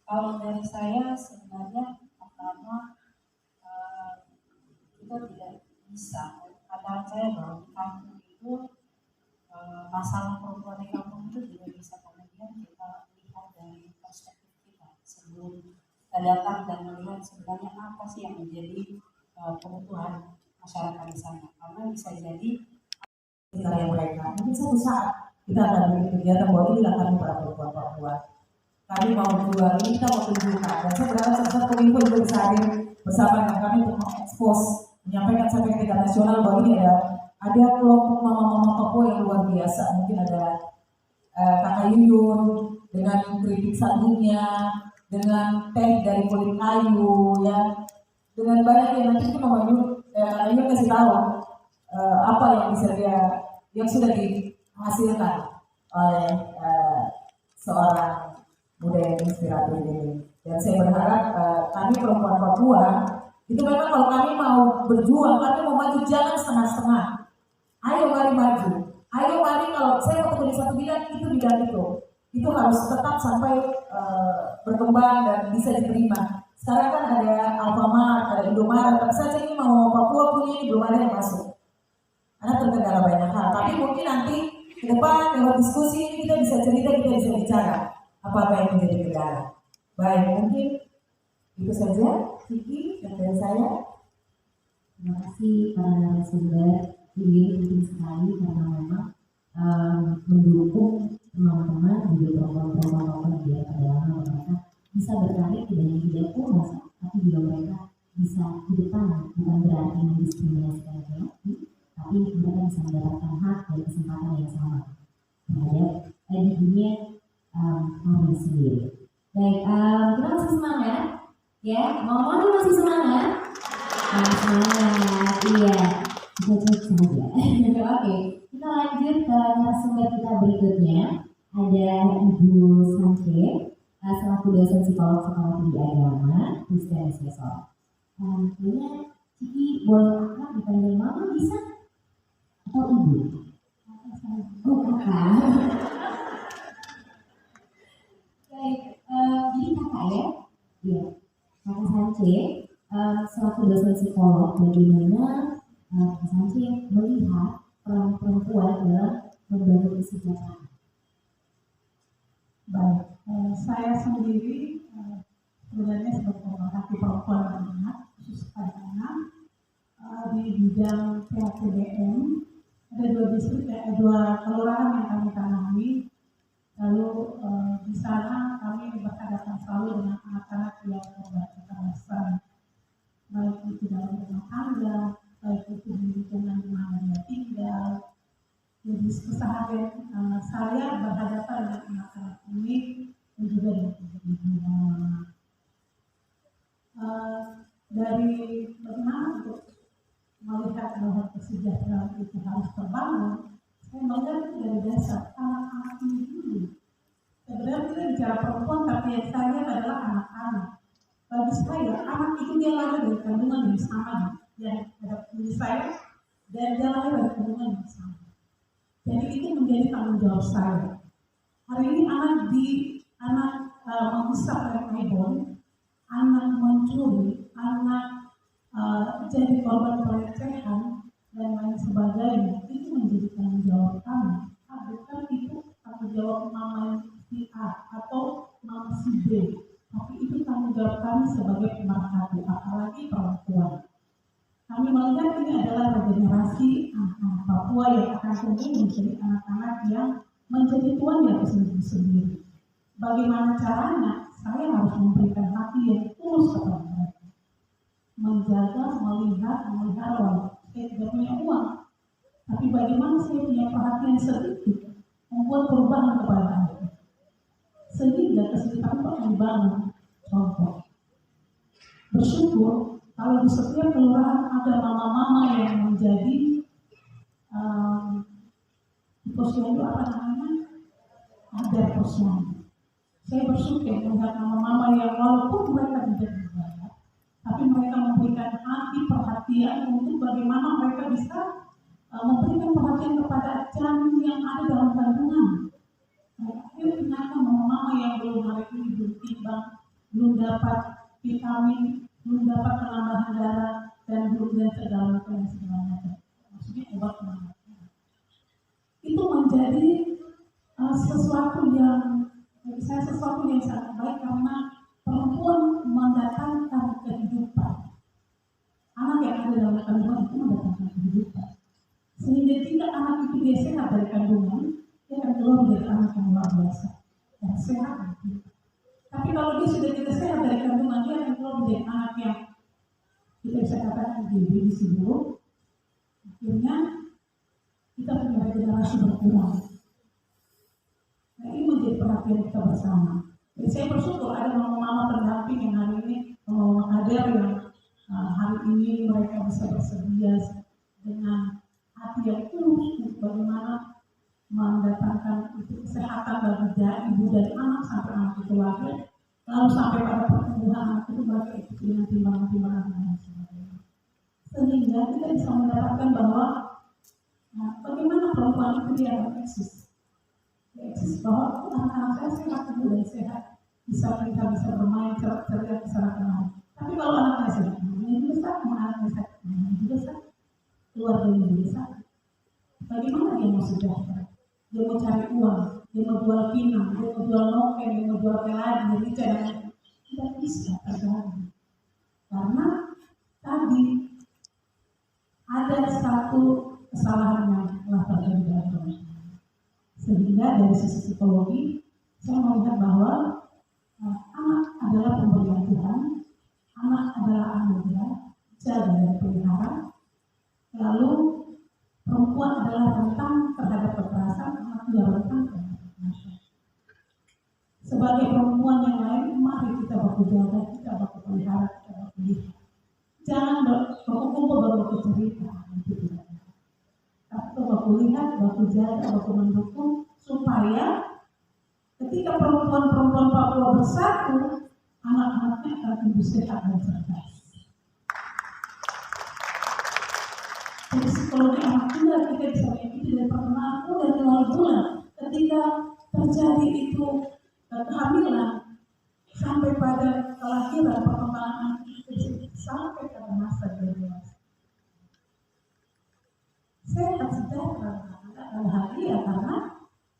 Kalau dari saya sebenarnya pertama kita tidak bisa. Kata saya bahwa di kampung itu masalah perempuan di kampung itu juga bisa kemudian kita lihat dari perspektif kita sebelum kita datang dan melihat sebenarnya apa sih yang menjadi kebutuhan masyarakat di sana. Karena bisa jadi karya mereka. Mungkin suatu saat kita akan bikin kegiatan bahwa inilah kami para perempuan Papua. Kami mau jual ini, kita mau tunjukkan. Dan saya berharap saat Kominfo juga bisa hadir bersama dengan kami untuk mengekspos, menyampaikan sampai ke tingkat nasional bahwa ini ada kelompok mama-mama Papua yang luar biasa. Mungkin ada Kakak Yuyun dengan keripik sagunya, dengan teh dari kulit kayu, ya, dengan banyak yang nanti kita mau Kakak Yuyun kasih tahu apa yang bisa yang sudah dihasilkan oleh seorang muda yang inspiratif ini. Dan saya berharap kami perempuan Papua itu memang kalau kami mau berjuang, kami mau maju jangan setengah-setengah. Ayo mari maju. Ayo mari kalau saya mau di satu bidang itu harus tetap sampai berkembang dan bisa diterima. Sekarang kan ada Alfamart, ada Indomaret, tapi saja ini mau Papua punya ini belum ada yang masuk. Karena terkendala banyak hal. Tapi mungkin nanti ke depan lewat diskusi kita bisa cerita, kita bisa bicara apa yang menjadi kendala. Baik, mungkin itu saja Vicky dari saya. Terima kasih para narasumber. Ini penting sekali karena memang mendukung teman-teman di program-program dia adalah mereka bisa berkarir tidak hanya tidak puas, tapi juga mereka bisa di depan, bukan berarti mendiskriminasikan laki-laki, tapi mereka bisa mendapatkan hak dan kesempatan yang sama terhadap di dunia hari sendiri. Baik, kita masih semangat, ya? Ngomong masih semangat? Semangat, iya. Cocok saja. Oke, kita lanjut ke narasumber kita berikutnya. Ada Ibu Sanke, selaku dosen psikolog sekolah tinggi agama Kristen Sesor. Kayaknya Ciki boleh kakak dipanggil mama bisa? Atau ibu? Oh kakak. Baik, jadi kakak ya? Iya, kakak Sanke selaku dosen psikolog, bagaimana Kakak Sanke melihat peran perempuan dalam membangun kesejahteraan? Baik, saya sendiri sebenarnya sebagai pemerhati perempuan dan anak, khusus pada anak, di bidang PAPDM ada dua kelurahan yang kami tangani. Lalu di sana kami berhadapan selalu dengan anak-anak yang korban kekerasan, baik itu dalam rumah tangga, baik itu di lingkungan di mana dia tinggal. Jadi keseharian saya berhadapan dengan anak-anak ini dan juga dengan dari bagaimana untuk melihat bahwa kesejahteraan itu harus terbangun, saya melihat dari dasar anak-anak ini dulu. Sebenarnya kita bicara perempuan, tapi yang saya lihat adalah anak-anak. Bagi saya, anak itu dia lahir dari kandungan yang sama, yang ada di saya, dan dia lahir dari kandungan yang sama. Jadi itu menjadi tanggung jawab saya. Hari ini anak menghisap handphone, anak mencuri, anak jadi korban pelecehan dan lain sebagainya, itu menjadi tanggung jawab kami. Bukan itu tanggung jawab mama si A melihat ini adalah regenerasi anak-anak Papua yang akan tumbuh menjadi anak-anak yang menjadi tuan di atas negeri sendiri. Bagaimana caranya? Saya harus memberikan hati yang tulus kepada mereka. Menjaga, melihat, memelihara. Saya tidak punya uang, tapi bagaimana saya punya perhatian sedikit membuat perubahan kepada mereka. Sehingga kesulitan akan dibangun. Contoh, bersyukur kalau di setiap kelurahan ada mama-mama yang menjadi posyandu apa namanya? Ada posyandu. Saya bersyukur melihat mama-mama yang walaupun mereka tidak dibayar, tapi mereka memberikan hati perhatian untuk bagaimana mereka bisa memberikan perhatian kepada janin yang ada dalam kandungan. Akhirnya ternyata mama-mama yang belum hari ini belum timbang, belum dapat vitamin, belum dapat penambahan darah, dan belum dan segala macam. Maksudnya obat penambah. Itu menjadi sesuatu yang sangat baik karena perempuan mendatangkan kehidupan. Anak yang ada dalam kandungan itu mendatangkan kehidupan. Sehingga jika anak itu dia sehat dari kandungan, dia akan keluar menjadi anak yang luar biasa dan sehat. Tapi kalau dia sudah tidak sehat dari kandungan, dia akan keluar menjadi anak yang kita bisa katakan gizi buruk. Akhirnya kita punya regenerasi berkurang. Nah, ini menjadi perhatian kita bersama. Jadi saya bersyukur ada mama-mama pendamping yang hari ini, mama-mama kader yang hari ini mereka bisa bersedia dengan hati yang tulus untuk bagaimana mendatangkan itu kesehatan bagi ibu dan anak sampai anak itu lahir, lalu sampai pada pertumbuhan anak itu mereka ikut dengan timbangan-timbangan dan sebagainya. Sehingga kita bisa mendapatkan bahwa bagaimana perempuan itu dia eksis. Eksis bahwa anak-anak saya sehat, ibu dan sehat, kita bisa bermain ceria bersama teman. Tapi kalau anaknya sehat, anaknya juga sakit, anaknya sakit, anaknya juga sakit, keluarganya juga sakit. Bagaimana dia mau sejahtera? Dia mau cari uang, dia mau jual pinang, dia mau jual noken, dia mau jual peladi, jadi cadangan tidak bisa terjadi. Karena tadi ada satu kesalahan yang telah terjadi dalam keluarga. Sehingga dari sisi psikologi, saya melihat bahwa anak adalah pemberian Tuhan, anak adalah anugerah, jaga dan pelihara. Lalu perempuan adalah rentan terhadap kekerasan, anak dia rentan terhadap kekerasan. Sebagai perempuan yang lain, mari kita baku jaga, kita baku pelihara, kita baku lihat. Jangan baku kumpul baru baku cerita, itu tidak. Tapi baku lihat, baku jaga, baku mendukung, supaya ketika perempuan-perempuan Papua bersatu, anak-anaknya akan tumbuh sehat dan cerdas. Dari psikologi anak muda kita bisa mengikuti dari perkembangan dari awal bulan ketika terjadi itu kehamilan sampai pada kelahiran perkembangan itu sampai pada masa dewasa. Sehat sejahtera dan bahagia karena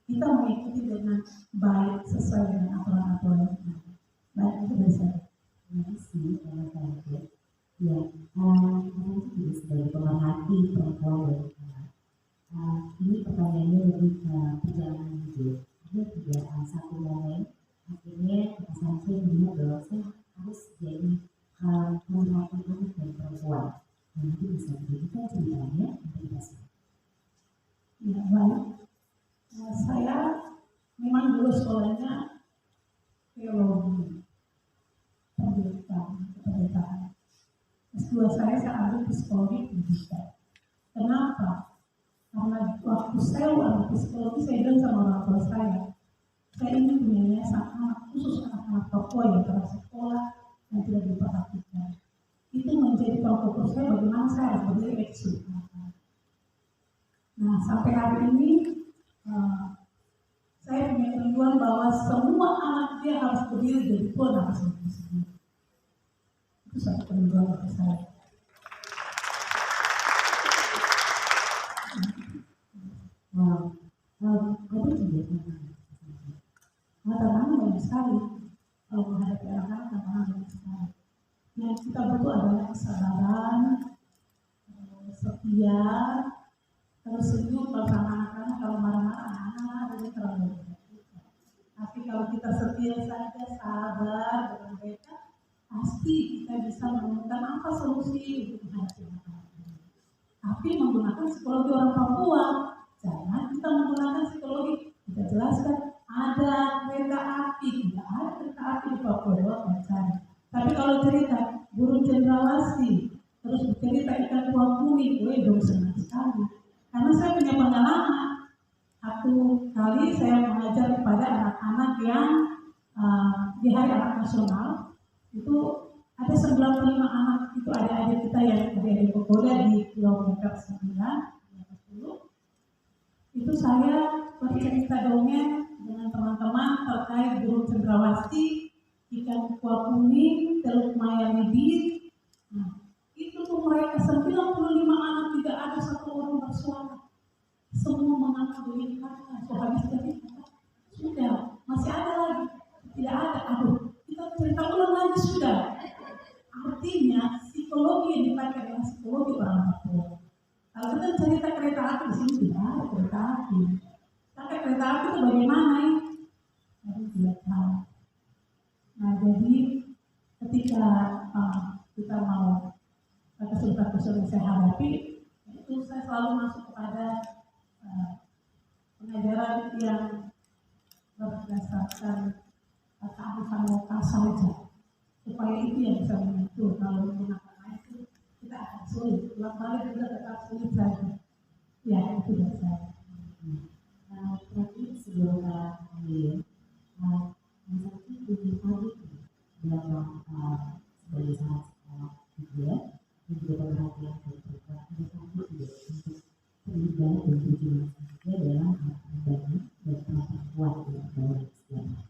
kita mengikuti dengan baik sesuai dengan aturan-aturan yang ada. Baik itu dari saya. Terima kasih teman-teman. Ya, saya juga sebagai pemerhati perempuan dan anak. Ini pertanyaannya lebih ke perjalanan hidup. Ada tidak satu momen akhirnya kita sampai melihat bahwa saya harus jadi pemerhati anak dan perempuan. Dan itu bisa dijadikan ceritanya untuk kita semua. Ya, baik. Saya memang dulu sekolahnya teologi, pendeta. S2 saya ambil psikologi pendidikan. Kenapa? Karena waktu saya ambil psikologi, saya bilang sama orang tua saya ingin punya yayasan anak khusus anak-anak Papua yang telah sekolah dan tidak diperhatikan. Itu menjadi tolak ukur saya bagaimana saya harus berdiri eksklusif. Nah, sampai hari ini saya punya kerinduan bahwa semua anak dia harus berdiri jadi tuan atas negeri sendiri. Itu satu kerinduan bagi saya. Wow, ada juga tantangan. Tantangan banyak sekali. Kalau menghadapi anak-anak, tantangan banyak sekali. Yang kita butuh adalah kesabaran, dia tersenyum bersama anak-anak. Kalau marah-marah anak-anak itu terlalu berat. Tapi kalau kita setia saja, sabar dengan mereka, pasti kita bisa menemukan apa solusi untuk menghadapi masalah ini. Tapi menggunakan psikologi orang Papua, jangan kita menggunakan psikologi. Kita jelaskan ada kereta api, tidak ada kereta api di Papua mencari. Tapi kalau cerita burung cendrawasih, terus cerita ikan kuah kuning, dong senang sekali. Karena saya punya pengalaman. Satu kali saya mengajar kepada anak-anak yang di Hari Anak Nasional, itu ada 95 anak, itu adik-adik kita yang adik-adik Pekoda di Pulau Mekar 9, 10. Itu saya bercerita dongeng dengan teman-teman terkait burung cendrawasih, ikan kuah kuning, teluk maya bibit. Nah, itu tuh mereka 95 anak, tidak ada satu orang bersuara. Semua mengaku diri kata, habis dari kata, sudah, masih ada lagi, tidak ada, aduh, kita cerita ulang lagi sudah. Artinya psikologi yang dipakai adalah psikologi orang Papua. Kalau kita cerita kereta api di sini tidak ada kereta api. Tapi kereta api itu bagaimana ya? Tapi tidak tahu. Nah jadi ketika kita mau kesulitan-kesulitan saya hadapi, itu saya selalu masuk kepada pengajaran yang berdasarkan kearifan lokal saja, supaya itu yang bisa menentu. Kalau menggunakan lain itu kita akan sulit, ulang balik juga tetap sulit saja. Ya itu dari saya. Terakhir sebelum akhir, misalnya tujuh tadi dalam sebagai salah sekolah juga perhatian dari program ini untuk terlibat dan tujuan juga dalam membangun dan memperkuat dalam sejarah.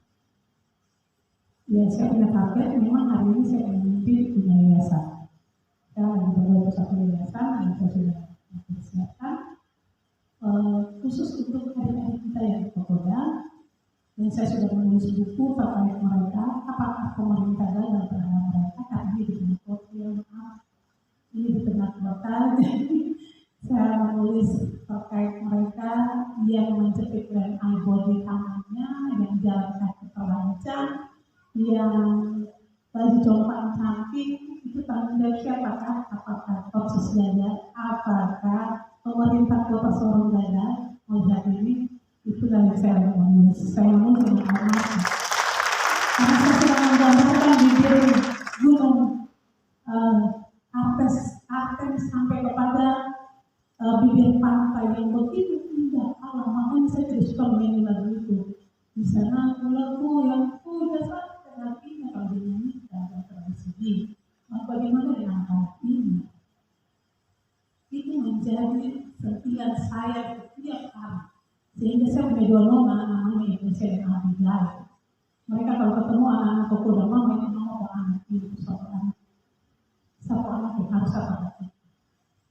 Ya saya punya target, memang hari ini saya mimpi punya yayasan. Saya lagi berbuat satu yayasan yang saya sudah persiapkan khusus untuk adik-adik kita yang di Pekoda. Dan saya sudah menulis buku terkait mereka, apakah pemerintah dalam terhadap mereka, karena ini di tengah kota, ini di tengah kota. Jadi saya menulis terkait mereka yang menjepit rem body tangannya, yang jalan kaki terancam, yang baju jompa cantik, itu tanggung jawab siapakah? Apakah Kopsus Dada, apakah pemerintah Kota Sorong Dada melihat ini? Itu dari saya menulis dengan anak. Karena saya sudah menggambarkan bibir gunung Artes sampai kepada bibir pantai yang begitu indah alam. Makanya saya tidak suka menyanyi lagu itu. Di sana lagu yang dasar artinya kalau dinyanyi tidak terlalu sedih. Maka bagaimana dengan hal ini? Itu menjadi setiap saya setiap hari. Sehingga saya punya dua namanya Indonesia dan Alhamdulillah. Mereka kalau ketemu anak-anak Pekoda, mama ini mau anak itu satu anak yang harus saya perhatikan.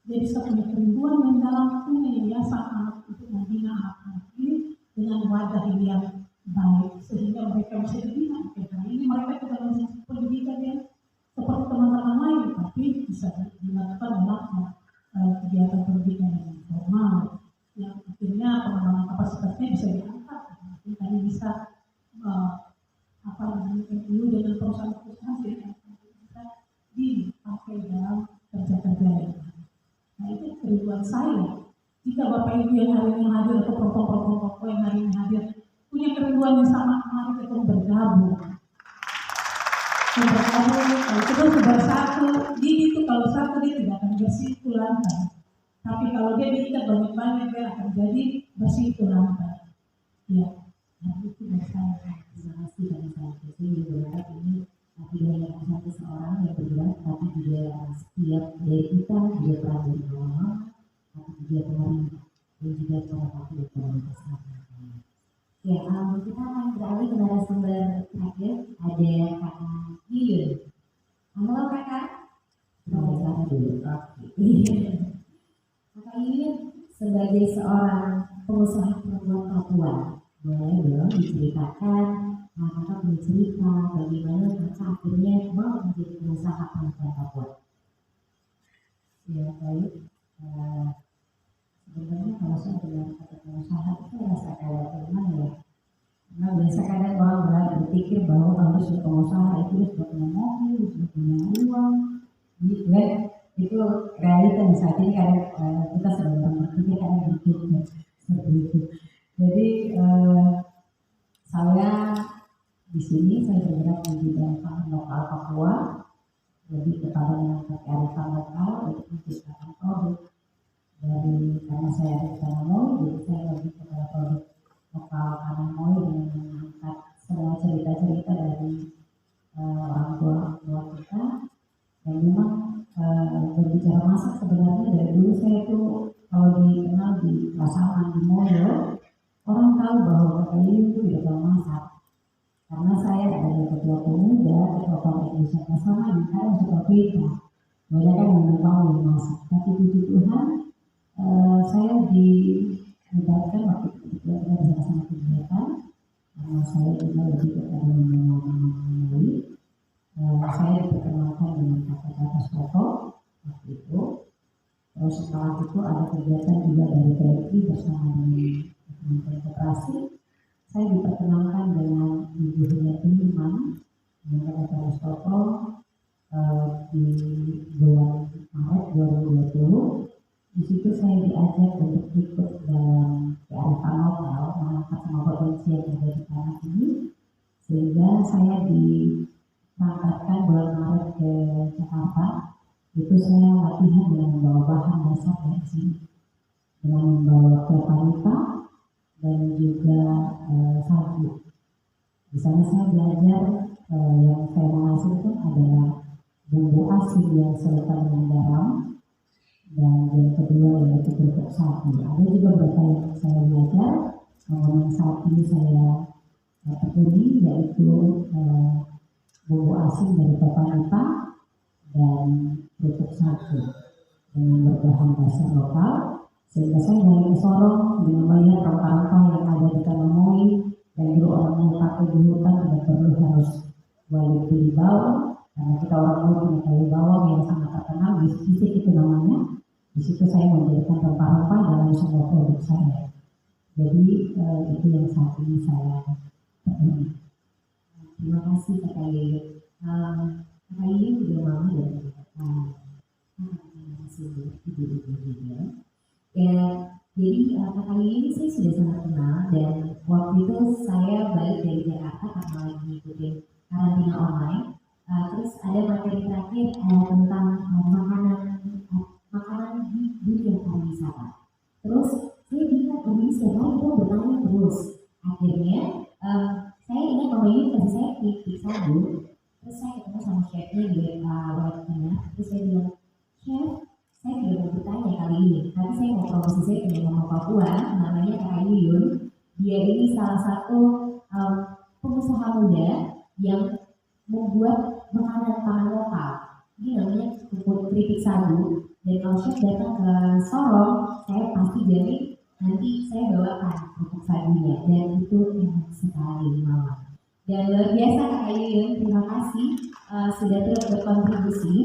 Jadi saya punya kerinduan yang dalam punya yayasan anak untuk membina anak-anak ini dengan wadah yang baik sehingga mereka bisa dibina. Karena ini mereka tidak masih pendidikan yang seperti teman-teman lain, tapi bisa dilakukan dalam kegiatan pendidikan yang formal. Yang akhirnya pengembangan kapasitasnya bisa diangkat, kami bisa MOU dengan perusahaan-perusahaan sehingga bisa dipakai dalam kerja-kerja yang lain. Nah itu kerinduan saya. Jika Bapak Ibu yang hari ini hadir atau perempuan-perempuan yang hari ini hadir punya kerinduan yang sama, mari kita bergabung. Kalau kita sudah satu, itu kalau satu dia tidak akan bersiku lantai. Tapi kalau dia diikat banyak-banyak, dia akan jadi bersiku lantai. Ya, nah itu dari saya. Terima kasih dari saya. Saya juga berharap ini tidak hanya satu seorang yang bergerak, tapi juga setiap dari kita juga perahu awal, tapi juga pemerintah dan juga para pelaku komunitas masyarakat. Ya, kita akan beralih ke narasumber terakhir. Ada Kakak Yuyun. Halo Kakak. Sama dulu. Kakak Yuyun sebagai seorang pengusaha perempuan Papua, boleh dong diceritakan Kakak punya cerita bagaimana Kakak akhirnya mau menjadi pengusaha perempuan Papua. Ya baik, eh, sebenarnya kalau saya dengar kata pengusaha itu rasa kayak gimana ya? Karena biasa kadang orang berpikir bahwa kalau sudah pengusaha itu sudah punya mobil, sudah punya uang, gitu kan? Itu realita di saat ini kadang kita sedang berpikir kadang berpikir seperti itu. Jadi saya di sini saya bergerak di bidang pangan lokal Papua, lebih kepada mengangkat kearifan lokal untuk menciptakan produk. Dari karena saya ada tanamoi, jadi saya lebih kepada produk lokal tanamoi dengan mengangkat semua cerita-cerita dari orang tua kita. Dan memang berbicara masak sebenarnya dari dulu saya itu kalau dikenal di pasangan di Moyo, orang tahu bahwa Kakak Yuyun itu tidak tahu masak. Karena saya adalah ketua pemuda, ketua Indonesia bersama dan saya suka kita. Banyak kan memang masak. Tapi puji Tuhan, saya dilibatkan waktu itu kita bersama kegiatan. Saya juga lebih kepada mengenai. Saya diperkenalkan dengan kata-kata foto waktu itu. Terus setelah itu ada kegiatan juga dari TNI bersama dengan Kementerian Koperasi. Saya diperkenalkan dengan Ibu Hayati Iman dengan kata-kata foto di bulan Maret 2020. Di situ saya diajak untuk ikut dalam kearifan lokal, mengangkat semua potensi yang ada di tanah ini, sehingga saya diberangkatkan bulan Maret ke Jakarta. Itu saya latihan dengan membawa bahan dasar dari sini, dengan membawa kelapa dan juga sagu. Di sana saya belajar yang saya menghasilkan adalah bumbu asin yang serta dengan garam, dan yang kedua yaitu kerupuk sapi. Ada juga beberapa yang saya belajar, yang saat ini saya tekuni yaitu bumbu asin dari pepanipa dan kerupuk sapi dengan berbahan dasar lokal. Sehingga saya mulai Sorong dengan melihat rempah-rempah yang ada di Tanamoi dan dulu orang mau pakai di hutan tidak perlu harus wajib beli bawang, karena kita orang mau punya kayu bawang yang sangat terkenal di sisik itu namanya. Di situ saya menjadikan rempah-rempah dalam semua produk saya. Jadi itu yang saat ini saya tekuni. Terima kasih Kakak Yuyun. Kakak Yuyun juga mama dari terima kasih ibu-ibu juga. Ya, jadi Kakak Yuyun saya sudah sangat kenal dan waktu itu saya balik dari Jakarta karena lagi ngikutin karantina online. Terus ada materi terakhir tentang makanan di dunia pariwisata. Terus saya bilang ini siapa itu bertanya terus. Akhirnya saya ingat Mama Yuyun kasih saya tip sagu. Terus saya ketemu sama chefnya di webnya. Terus saya bilang, chef, saya tidak mau bertanya kali ini. Tapi saya mau promosi saya punya Mama Papua, namanya Kakak Yuyun. Dia ini salah satu pengusaha muda yang membuat makanan pangan lokal. Ini namanya keripik sagu. Dan kalau chef datang ke Sorong, saya pasti jadi nanti saya bawakan keripik sagunya. Dan itu enak sekali Mama. Dan luar biasa Kakak Yuyun, terima kasih sudah terus berkontribusi.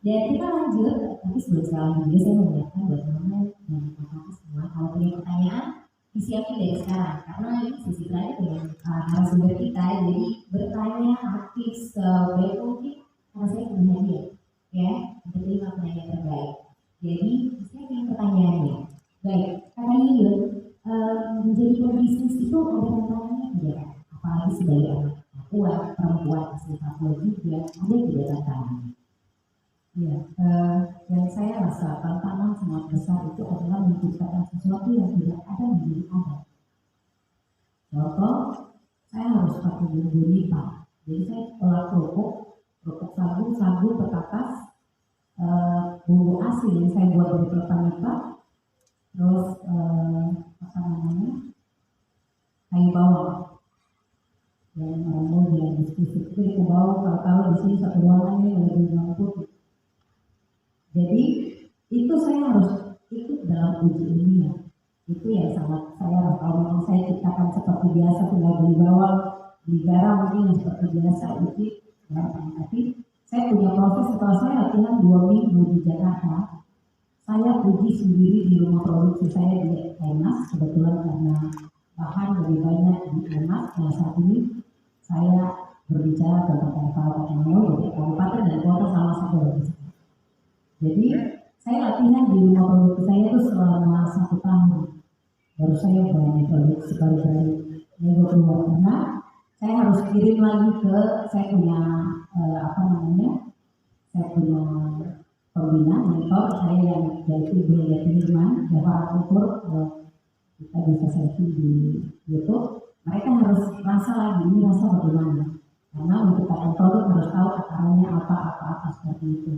Dan kita lanjut, tapi sebelum saya lanjut saya mengingatkan buat Mama dan kakak semua kalau punya pertanyaan disiapin dari sekarang karena ini sesi terakhir dengan narasumber kita, jadi bertanya aktif sebaik mungkin karena saya punya hadiah ya untuk 5 penanya terbaik. Jadi saya ingin pertanyaannya. Baik, Kakak Yuyun, menjadi pebisnis itu ada tantangannya tidak? Apalagi sebagai anak Papua, perempuan asli Papua juga ada tidak tantangannya? Ya, yang saya rasa tantangan sangat besar itu adalah menciptakan sesuatu yang tidak ada menjadi ada. Contoh, saya harus pakai bumbu nipah. Jadi saya olah kerupuk sagu, petatas, bumbu asin yang saya buat dari kelapa nipah, terus kayu bawang. Dan orang yang diskusi itu ke bawah, kalau tahu di sini satu ruangan ini lebih putih. Jadi itu saya harus ikut dalam uji ilmiah. Itu yang sangat saya kalau saya ciptakan seperti biasa tinggal beli bawang, beli garam mungkin seperti biasa uji. Tapi saya punya proses setelah saya latihan 2 minggu di Jakarta. saya uji sendiri di rumah produksi saya di Emas, kebetulan karena bahan lebih banyak di Emas. Nah saat ini saya berbicara tentang evaluasi dari kabupaten dan kota sama saja. Jadi saya latihan di rumah produksi saya itu selama 1 tahun. Baru saya berani produksi, baru berani nego keluar karena saya harus kirim lagi ke saya punya saya punya pembina mentor saya yang yaitu Bu Helia Firman, Java Kultur, kita bisa searching di YouTube. Mereka harus rasa lagi ini rasa bagaimana, karena menciptakan produk harus tahu akarnya apa seperti itu.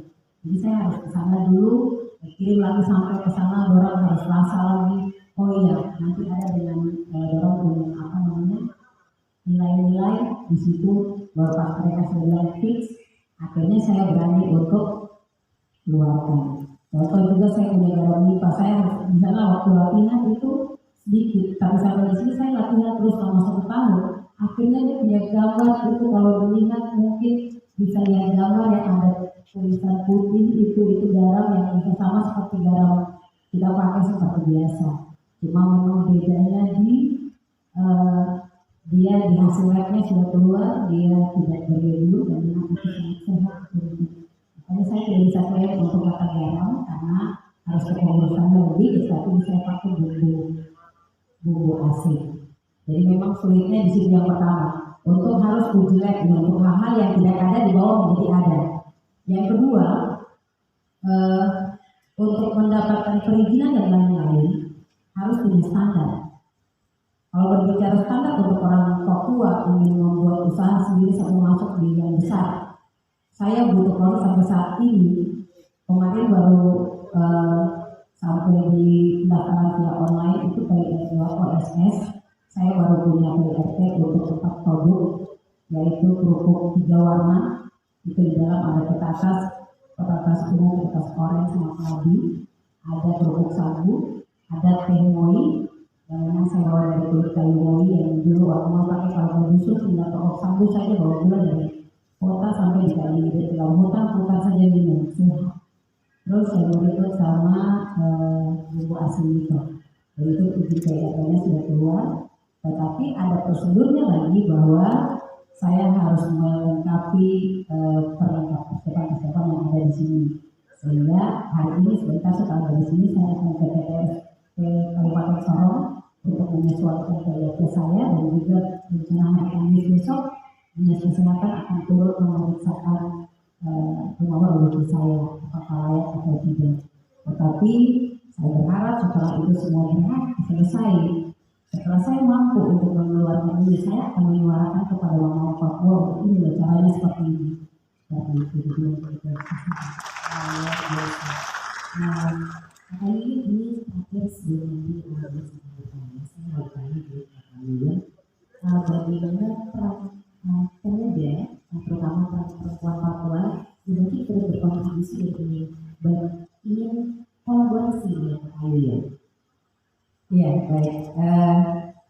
Jadi saya harus ke sana dulu, kirim lagi sampai ke sana, dorong harus rasa lagi. Oh iya, nanti ada dengan dorong punya nilai-nilai di situ, bahwa pas mereka sudah fix, akhirnya saya berani untuk keluarkan. Contoh juga saya punya garam lipa, saya misalnya waktu latihan itu sedikit, tapi sampai di sini saya latihan terus selama 1 tahun. Akhirnya dia punya gambar itu, kalau dilihat mungkin bisa lihat gambar yang ada tulisan putih itu garam yang bisa sama seperti garam kita pakai seperti biasa. Cuma memang bedanya dia di hasil labnya sudah keluar, dia tidak berlebihan dan memang itu sangat sehat. Makanya saya tidak bisa klaim untuk kata garam karena harus ke pengurusan lebih, tapi saya pakai bumbu asin. Jadi memang sulitnya di sini yang pertama, untuk harus uji lab untuk hal-hal yang tidak ada di bawah menjadi ada. Yang kedua, untuk mendapatkan perizinan dan lain-lain harus punya standar. Kalau berbicara standar untuk orang Papua ingin membuat usaha sendiri sampai masuk di yang besar, saya butuh produk sampai saat ini. Kemarin baru sampai di pendaftaran via online itu PIRT OSS. Saya baru punya PIRT untuk 4 produk, yaitu kerupuk 3 warna. Itu di dalam ada kertas ungu, kertas orange sama kalbi. Ada kerupuk sagu, ada teh moi. Yang memang saya bawa dari kulit kayu moi yang dulu waktu mau pakai kalau busuk tinggal tokok sagu saja bawa gula dari kota sampai di kali di dalam hutan bukan saja minum sehat. Terus saya berikut sama bumbu asin itu, yaitu uji kelihatannya sudah keluar, tetapi ada prosedurnya lagi bahwa saya harus melengkapi perlengkapan yang ada di sini. Sehingga hari ini sebentar setelah dari sini saya akan ke TPS Kabupaten Sorong untuk menyesuaikan PIRT saya, dan juga rencana hari Kamis besok dinas kesehatan akan turut memeriksakan rumah produksi saya apakah layak atau tidak. Tetapi saya berharap setelah itu semua selesai, setelah saya mampu untuk mengeluarkan ini, saya akan menyuarakan kepada orang Papua untuk ini loh caranya seperti ini. Seperti itu Nah, kali ini terakhir sebelum nanti saya mau tanya dulu kalian bagaimana peran pemuda, terutama perempuan Papua, mungkin terus berkontribusi dan ingin kolaborasi dengan kalian. Iya, baik.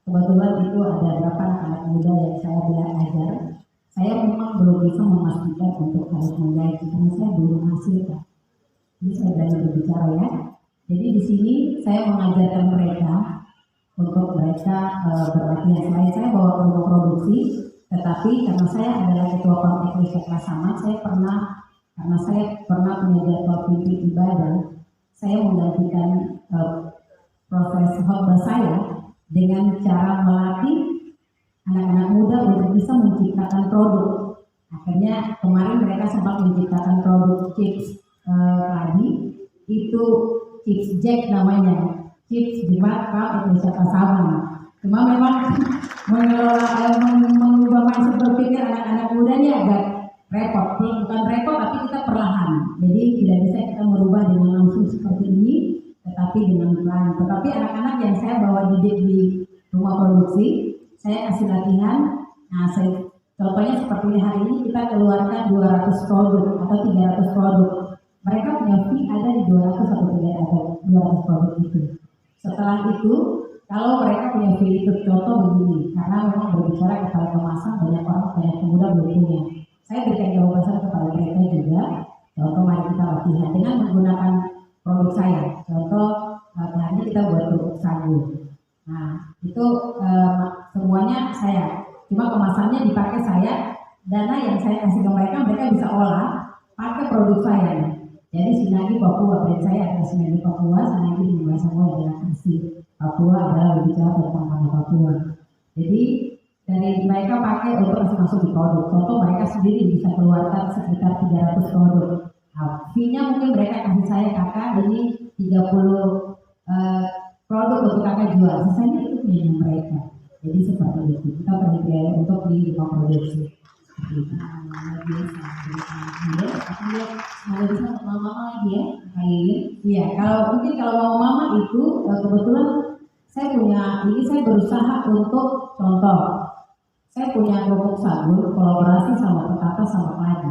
Kebetulan itu ada beberapa anak muda yang saya ajar. Saya memang belum bisa memastikan untuk harus menggaji karena saya belum menghasilkan. Ini saya berani berbicara ya. Jadi di sini saya mengajarkan mereka untuk mereka berlatihan. Selain saya bawa ke produksi, tetapi karena saya adalah ketua Komite Riset Rasaman, karena saya pernah punya jadwal pimpin ibadah, saya menggantikan proses khotbah saya dengan cara melatih anak-anak muda untuk bisa menciptakan produk. Akhirnya kemarin mereka sempat menciptakan produk chips tadi, itu chips Jack namanya, chips Jimat Kap Indonesia Pasaman. Cuma memang mengubah mindset berpikir anak-anak mudanya agak repot, bukan repot tapi kita perlahan. Jadi tidak bisa kita merubah dengan langsung seperti ini, tetapi dengan pelan. Tetapi anak-anak yang saya bawa didik di rumah produksi, saya kasih latihan. Nah, contohnya seperti hari ini kita keluarkan 200 produk atau 300 produk. Mereka punya fee ada di 200 atau 200 produk itu. Setelah itu, kalau mereka punya fee itu, contoh begini, karena memang berbicara kepada kemasan banyak pemuda belum punya. Saya berikan jawaban kepada mereka juga. Contoh mari kita latihan dengan menggunakan produk saya. Contoh bahannya kita buat kerupuk sagu. Nah itu semuanya saya. Cuma kemasannya dipakai saya. Dana yang saya kasih ke mereka, mereka bisa olah pakai produk saya. Jadi Sinagi Papua, brand saya adalah Sinagi Papua, Sinagi di bahasa Papua adalah kasih. Papua adalah berbicara tentang tanah Papua. Jadi dari mereka pakai untuk masuk di produk. Contoh mereka sendiri bisa keluarkan sekitar 300 produk. Nah, fee-nya mungkin mereka kasih saya kakak ini 30 produk untuk kakak jual. Sisanya itu punya mereka. Jadi seperti itu. Kita beri biaya untuk di rumah produksi. Luar biasa. Aku lihat semoga bisa untuk mama lagi ya, kayak Iya, mungkin kalau mau mama itu kebetulan saya punya ini saya berusaha untuk contoh. Saya punya kerupuk sagu kolaborasi sama petata sama padi.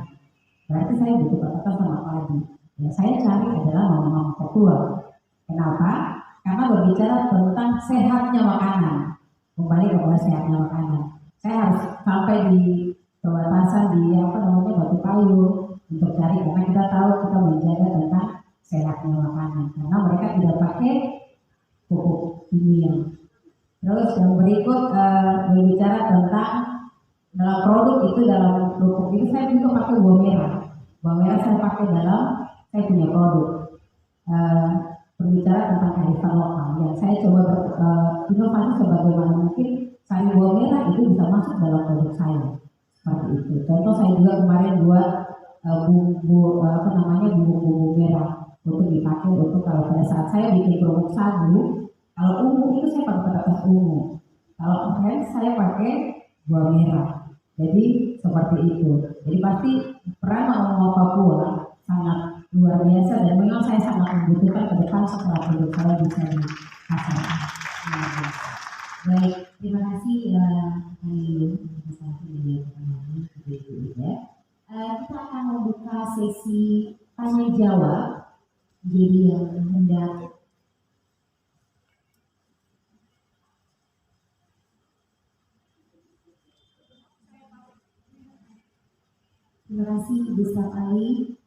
Berarti saya butuh petata sama padi. Yang saya cari adalah mama-mama Papua. Kenapa? Karena berbicara tentang sehatnya makanan. Kembali kepada sehatnya makanan. Saya harus sampai di perbatasan di Batu Kayu untuk cari karena kita tahu kita menjaga tentang sehatnya makanan. Karena mereka tidak pakai pupuk kimia. Terus yang berikut berbicara tentang dalam produk itu dalam kerupuk itu saya juga pakai buah merah. Buah merah saya pakai dalam saya punya produk. Berbicara tentang kearifan lokal yang saya coba inovasi sebagaimana mungkin sari buah merah itu bisa masuk dalam produk saya seperti itu. Contoh saya juga kemarin buat bumbu merah untuk dipakai untuk kalau pada saat saya bikin kerupuk sagu. Kalau ungu itu saya pakai petatas ungu. Kalau orange saya pakai buah merah. Jadi seperti itu. Jadi pasti peran mama Papua sangat luar biasa dan memang saya sangat membutuhkan ke depan setelah produk saya bisa dipasarkan. Baik, terima kasih kita akan membuka sesi tanya jawab. Jadi yang hendak terima kasih Ustaz Ali.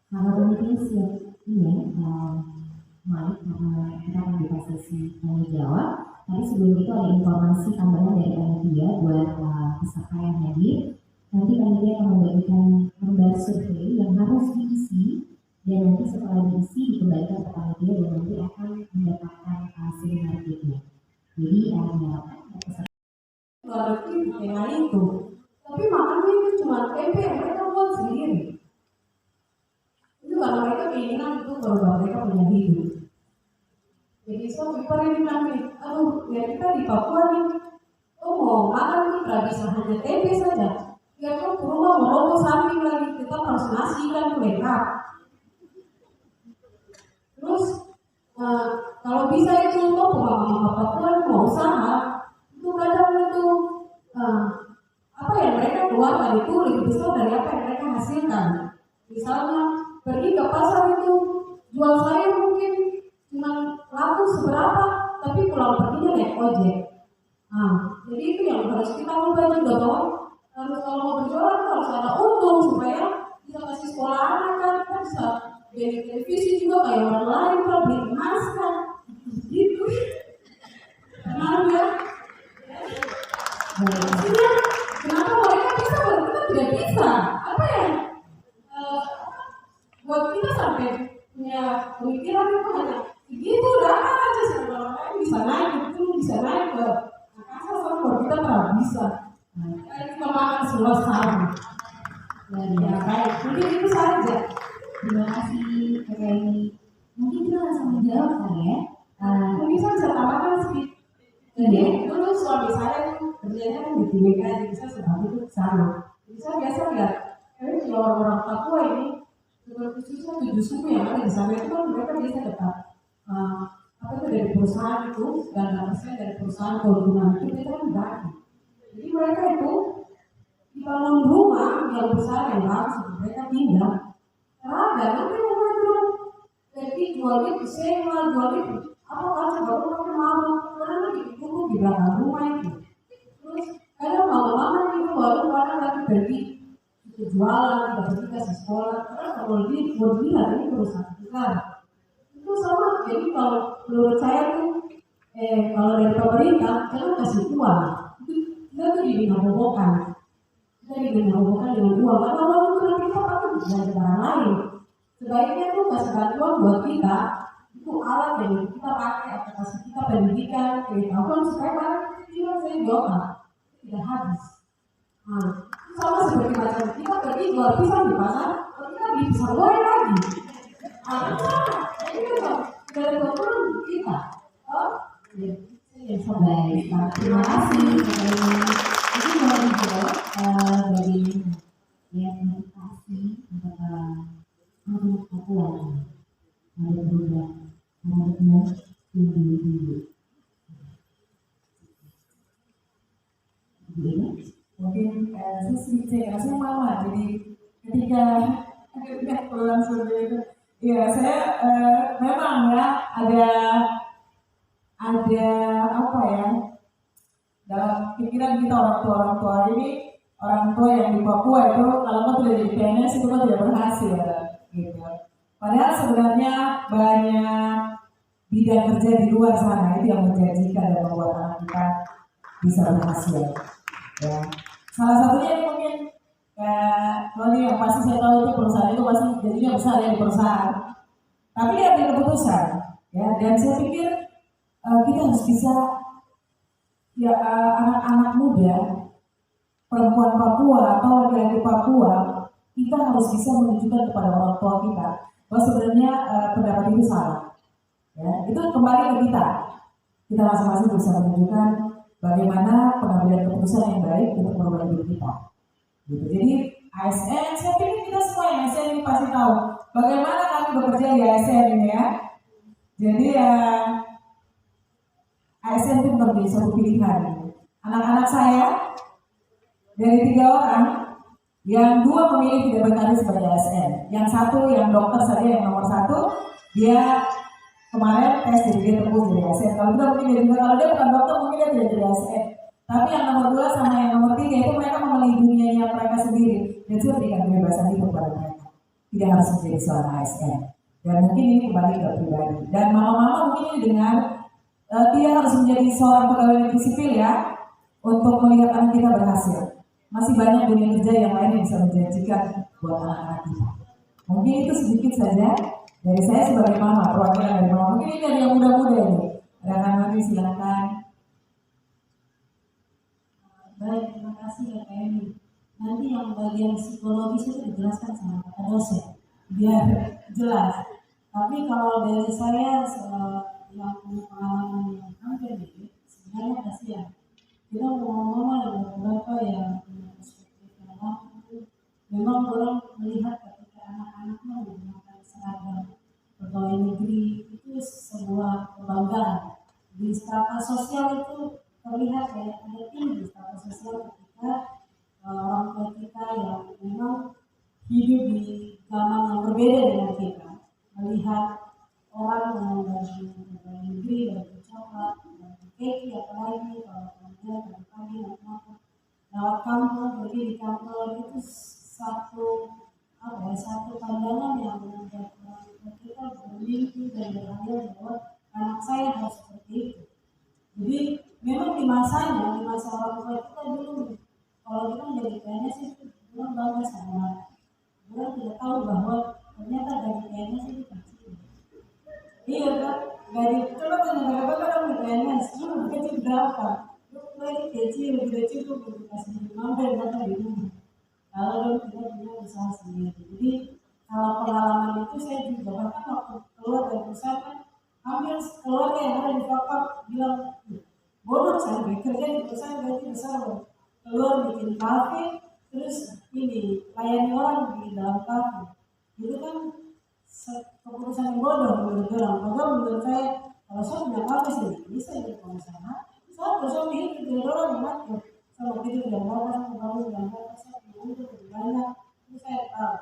Kalau mungkin siap ini ya, Mike, kita akan buka sesi tanya jawab. Tapi sebelum itu ada informasi tambahan dari panitia buat peserta yang hadir. Nanti panitia akan membagikan lembar survei yang harus diisi dan nanti setelah diisi dikembalikan ke panitia dan nanti akan mendapatkan hasil marketnya. Jadi diharapkan peserta Berarti dengan itu, tapi makannya itu cuma tempe yang mereka buat sendiri. Itu kalau mereka keinginan itu kalau mereka punya hidup. Jadi so people ini bilang, aduh ya kita di Papua nih, mau makan nih gak bisa hanya tempe saja. Ya kan ke rumah merokok samping lagi, kita harus nasi kan lengkap. Terus kalau bisa itu untuk mama Papua mau usaha. Itu kadang itu apa yang mereka keluarkan itu lebih besar dari apa yang mereka hasilkan. Misalnya pergi ke pasar itu jual sayur mungkin cuma laku seberapa, tapi pulang perginya naik ojek. Jadi itu yang harus kita ubah juga toh. Harus kalau mau berjualan harus ada untung supaya bisa kasih sekolah anak kan, kita bisa beli televisi juga kayak orang lain, kalau beli emas kan, gitu. Kenapa ya? Kenapa mereka bisa, kalau kita tidak bisa? Apa ya? Buat kita sampai punya pemikiran itu hanya begitu, dapat aja sih. Kalau lain bisa naik itu, bisa naik ke angkasa, kalau kita tidak bisa. Kita makan semua sama. Ya baik, mungkin itu saja. terima kasih Kakak ini. Mungkin kita langsung menjawab kali ya. Mungkin saya bisa tambahkan sedikit. Jadi dulu suami saya itu kerjanya kan di Timika, jadi saya sebab itu ke sana. Jadi saya biasa lihat, kalau orang-orang Papua ini, khususnya 7 suku yang ada di sana itu kan mereka biasa dapat apa itu dari perusahaan itu, dan persen dari perusahaan keuntungan itu kita kan bagi. Jadi mereka itu dibangun rumah yang besar yang bagus, mereka tinggal. Ada nanti rumah itu, jadi jual itu sewa, jual itu apa aja baru mereka mau. Karena dikumpul di belakang rumah itu. Terus kadang mama-mama itu baru kadang lagi pergi jualan, tidak pergi ke sekolah. Karena kalau dilihat ini perusahaan besar. Itu sama. Jadi kalau menurut saya tuh, kalau dari pemerintah, jangan kasih uang. Kita tuh dinabobokan. Kita dinabobokan dengan uang. Karena uang itu nanti kita pakai belanja barang lain. Sebaiknya tuh kasih bantuan buat kita. Itu alat yang kita pakai atau kasih kita pendidikan, pengetahuan supaya kita saya jual tidak habis. Nah, sama seperti macam kita pergi jual pisang di pasar, kalau kita beli pisang goreng lagi. Ini kan dari kebetulan kita. Baik, terima kasih. Itu mau dijawab dari yang motivasi untuk anak Papua ada berubah harusnya tinggi. Mungkin saya rasa mama, jadi ketika pulang seperti itu, ya saya memang ya ada apa ya, dalam pikiran kita orang tua ini, orang tua yang di Papua itu kalau mau tidak jadi PNS itu kan tidak berhasil gitu. Padahal sebenarnya banyak bidang kerja di luar sana itu yang menjanjikan dan membuat anak kita bisa berhasil. Ya. Salah satunya ini mungkin yang pasti saya tahu itu perusahaan itu pasti jadinya besar ya di perusahaan. Tapi dia ambil keputusan, ya. Dan saya pikir kita harus bisa ya anak-anak muda, perempuan Papua atau laki-laki Papua, kita harus bisa menunjukkan kepada orang tua kita bahwa sebenarnya pendapat itu salah. Ya, itu kembali ke kita. Kita masing-masing bisa menunjukkan bagaimana pengambilan keputusan yang baik untuk merubah hidup kita. Gitu. Jadi ASN, saya pikir kita semua yang ASN ini pasti tahu bagaimana kami bekerja di ASN ini ya. Jadi ASN itu bukan menjadi satu pilihan. Anak-anak saya dari 3 orang, yang 2 memilih tidak berkarir sebagai ASN. Yang 1 yang dokter saja, yang nomor 1 dia kemarin tes jadi dia tembus jadi ASN. Kalau tidak mungkin dia juga, kalau dia bukan dokter mungkin dia tidak jadi ASN. Tapi yang nomor 2 sama yang nomor 3 itu mereka memilih dunianya mereka sendiri. Dan saya berikan kebebasan itu kepada mereka. Tidak harus menjadi seorang ASN. Dan mungkin ini kembali ke pribadi. Dan mama-mama mungkin ini dengan tidak harus menjadi seorang pegawai negeri sipil ya, untuk melihat anak kita berhasil. Masih banyak dunia kerja yang lain yang bisa menjanjikan buat anak-anak kita. Mungkin itu sedikit saja dari saya sebagai mama, perwakilan dari mama. Mungkin ini dari yang muda-muda ini. Rekan Mati silakan. Baik, terima kasih ya Kak Emi. Nanti yang bagian psikologis itu dijelaskan sama Kak dosen, biar jelas. Tapi kalau dari saya yang punya pengalaman yang hampir mirip, sebenarnya kasihan. Kita ngomong-ngomong dengan beberapa yang punya perspektif yang mampu, memang orang melihat ketika anak-anaknya menggunakan seragam pegawai negeri itu sebuah kebanggaan. Di strata sosial itu terlihat kayak ada tinggi strata sosial ketika orang tua kita yang memang hidup di zaman yang berbeda dengan kita melihat orang yang dari pegawai negeri, dari coklat, dari keki, apalagi kalau kemudian pagi makan lewat kampung, pergi di kantor itu satu pandangan yang membuat orang tua kita bermimpi dan berhayal bahwa anak saya harus seperti itu. Jadi memang di masa orang tua kita dulu, kalau kita menjadi PNS itu belum bangga sama, orang tidak tahu bahwa ternyata dari PNS itu kecil. Iya kan, dari coba tanya berapa kamu di PNS, kamu kecil berapa? Lu kecil itu kasih mampir berapa di rumah. Kalau kita punya usaha sendiri. Jadi kalau pengalaman itu saya juga bahkan waktu keluar dari perusahaan kan hampir keluarga yang ada di Papua bilang bodoh saya bekerja di perusahaan gaji besar loh. Keluar bikin kafe terus ini layani orang di dalam kafe. Itu kan keputusan yang bodoh menurut orang. Padahal menurut saya kalau saya punya kafe sendiri bisa jadi pengusaha. Saya berusaha hidup dari orang yang mati. Saya waktu itu tidak mau saya tidak mau saya untuk lebih banyak itu saya tahu.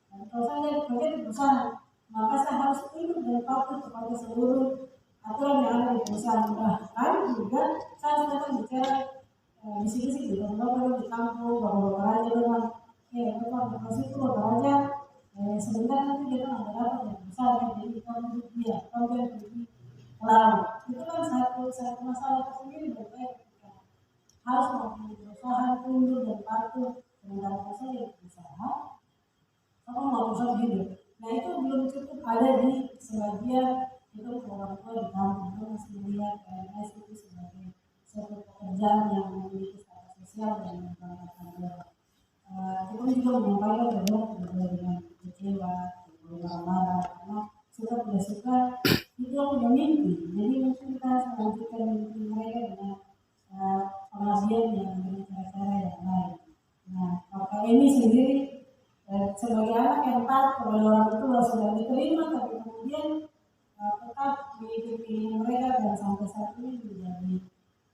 Dan kalau saya kerja di perusahaan maka saya harus ikut dan patuh kepada seluruh aturan yang ada di perusahaan. Bahkan juga saya sedang bicara bisik-bisik di kampung, di kampung, bapak-bapak aja dengan betul, masih itu aja. Sebentar nanti dia kan ada dapat yang besar, jadi kamu dia, kamu yang pergi lalu. Itu kan satu masalah tersendiri berkait harus mampu berusaha, tunduk dan patuh. Sementara saya yang berusaha, kamu mau berusaha hidup. Nah itu belum cukup ada di sebagian itu orang tua di kampung itu masih melihat PNS itu sebagai suatu pekerjaan yang memiliki status sosial dan membanggakan negara. Kita juga menyampaikan bahwa dengan kecewa, marah-marah, karena suka tidak suka itu punya mimpi. Jadi mungkin kita harus melanjutkan mimpi mereka dengan pengabdian yang dengan cara-cara yang lain. Nah, maka ini sendiri sebagai anak yang taat kepada orang tua sudah diterima, tapi kemudian tetap mengikuti mereka dan sampai saat ini menjadi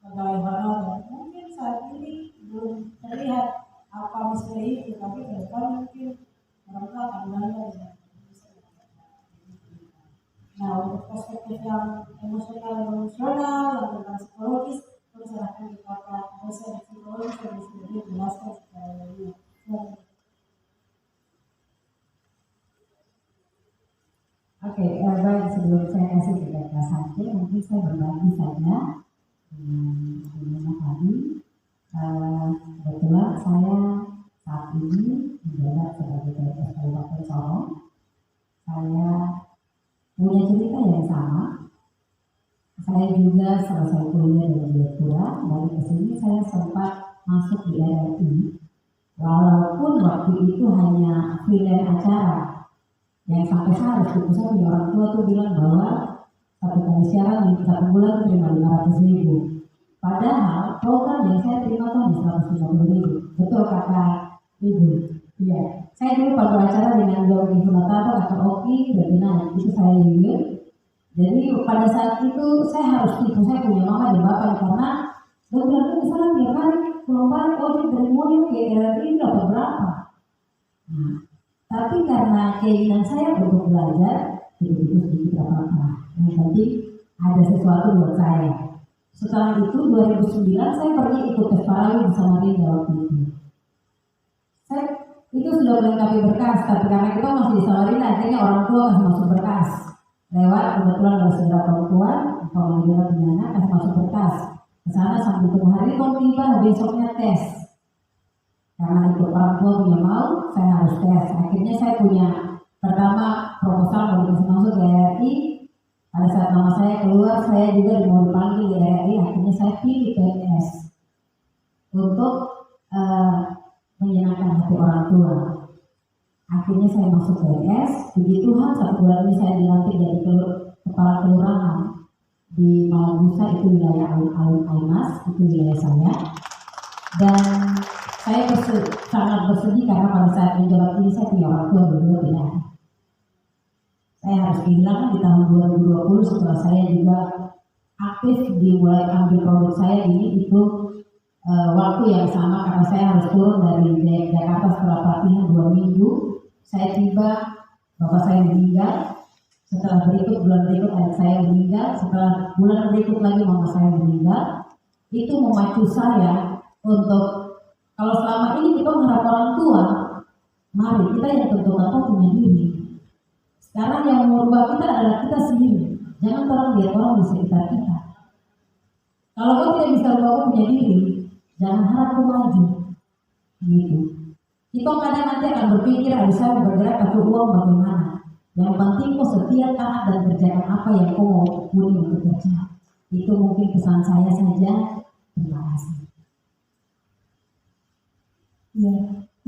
pegawai honorer. Mungkin saat ini belum terlihat apa misteri itu, tapi ke depan mungkin orang tua akan bangga dengan nah untuk perspektif yang emosional yang tentang psikologis itu serahkan di kakak dosen psikologis yang sudah dijelaskan secara lebih Oke, baik sebelum saya kasih ke Kak Santi, mungkin saya berbagi saja dengan tadi. Kebetulan saya saat ini menjabat sebagai PNS Kabupaten Sorong. Saya punya cerita yang sama. Saya juga selesai kuliah di Jayapura. Dari kesini saya sempat masuk di RRI. Walaupun waktu itu hanya freelance acara. Yang sampai saya harus dipesan di orang tua tuh bilang bahwa satu kali siaran di 1 bulan terima 500.000. Padahal program yang saya terima tuh hanya 150.000. Betul kata Ibu? Iya. Saya dulu pandu acara dengan Yogi Funatato, Kak Oki, Bertina, itu saya juga. Jadi pada saat itu saya harus tipu, saya punya mama dan bapak karena dokter itu misalnya tiap hari pulang balik, dari Moyo ke RRI dapat berapa? Nah, tapi karena keinginan saya untuk belajar, itu sedikit apa-apa. Yang penting ada sesuatu buat saya. Setelah itu 2009 saya pergi ikut tes Parawi bersama Rinda waktu itu. Saya itu sudah melengkapi berkas, tapi karena kita masih di Samarinda, akhirnya orang tua kasih masuk berkas. Lewat kebetulan ada saudara perempuan, pengadilan pidana kasih masuk berkas. Ke sana sampai tunggu hari itu tiba besoknya tes. Karena ikut orang tua punya mau, saya harus tes. Akhirnya saya punya pertama proposal mau dikasih masuk ke RRI. Pada saat nama saya keluar, saya juga mau dipanggil di RRI. Akhirnya saya pilih PNS untuk menyenangkan hati orang tua. Akhirnya saya masuk PNS. Puji Tuhan 1 bulan ini saya dilantik jadi kepala kelurahan di Malabusa, itu wilayah Almas, itu wilayah saya. Dan saya sangat bersedih karena pada saat menjabat ini saya punya orang tua berdua tidak ada. Saya harus kehilangan di tahun 2020 setelah saya juga aktif dimulai ambil produk saya ini itu waktu yang sama karena saya harus turun dari Jakarta setelah pelatihan 2 minggu. Saya tiba, bapak saya meninggal. Setelah bulan berikut adik saya meninggal. Setelah bulan berikut lagi mama saya meninggal. Itu memacu saya untuk kalau selama ini kita mengharap orang tua, mari kita yang tentukan punya diri. Sekarang yang mengubah kita adalah kita sendiri. Jangan orang lihat orang di sekitar kita. Kalau kau tidak bisa ubah punya diri, jangan harap kau maju. Gitu. Kita kadang nanti akan berpikir harus saya bergerak atau uang bagaimana. Yang penting kau setia, taat dan kerjakan apa yang kau mau pilih untuk kerja. Itu mungkin pesan saya saja. Terima kasih. Ya,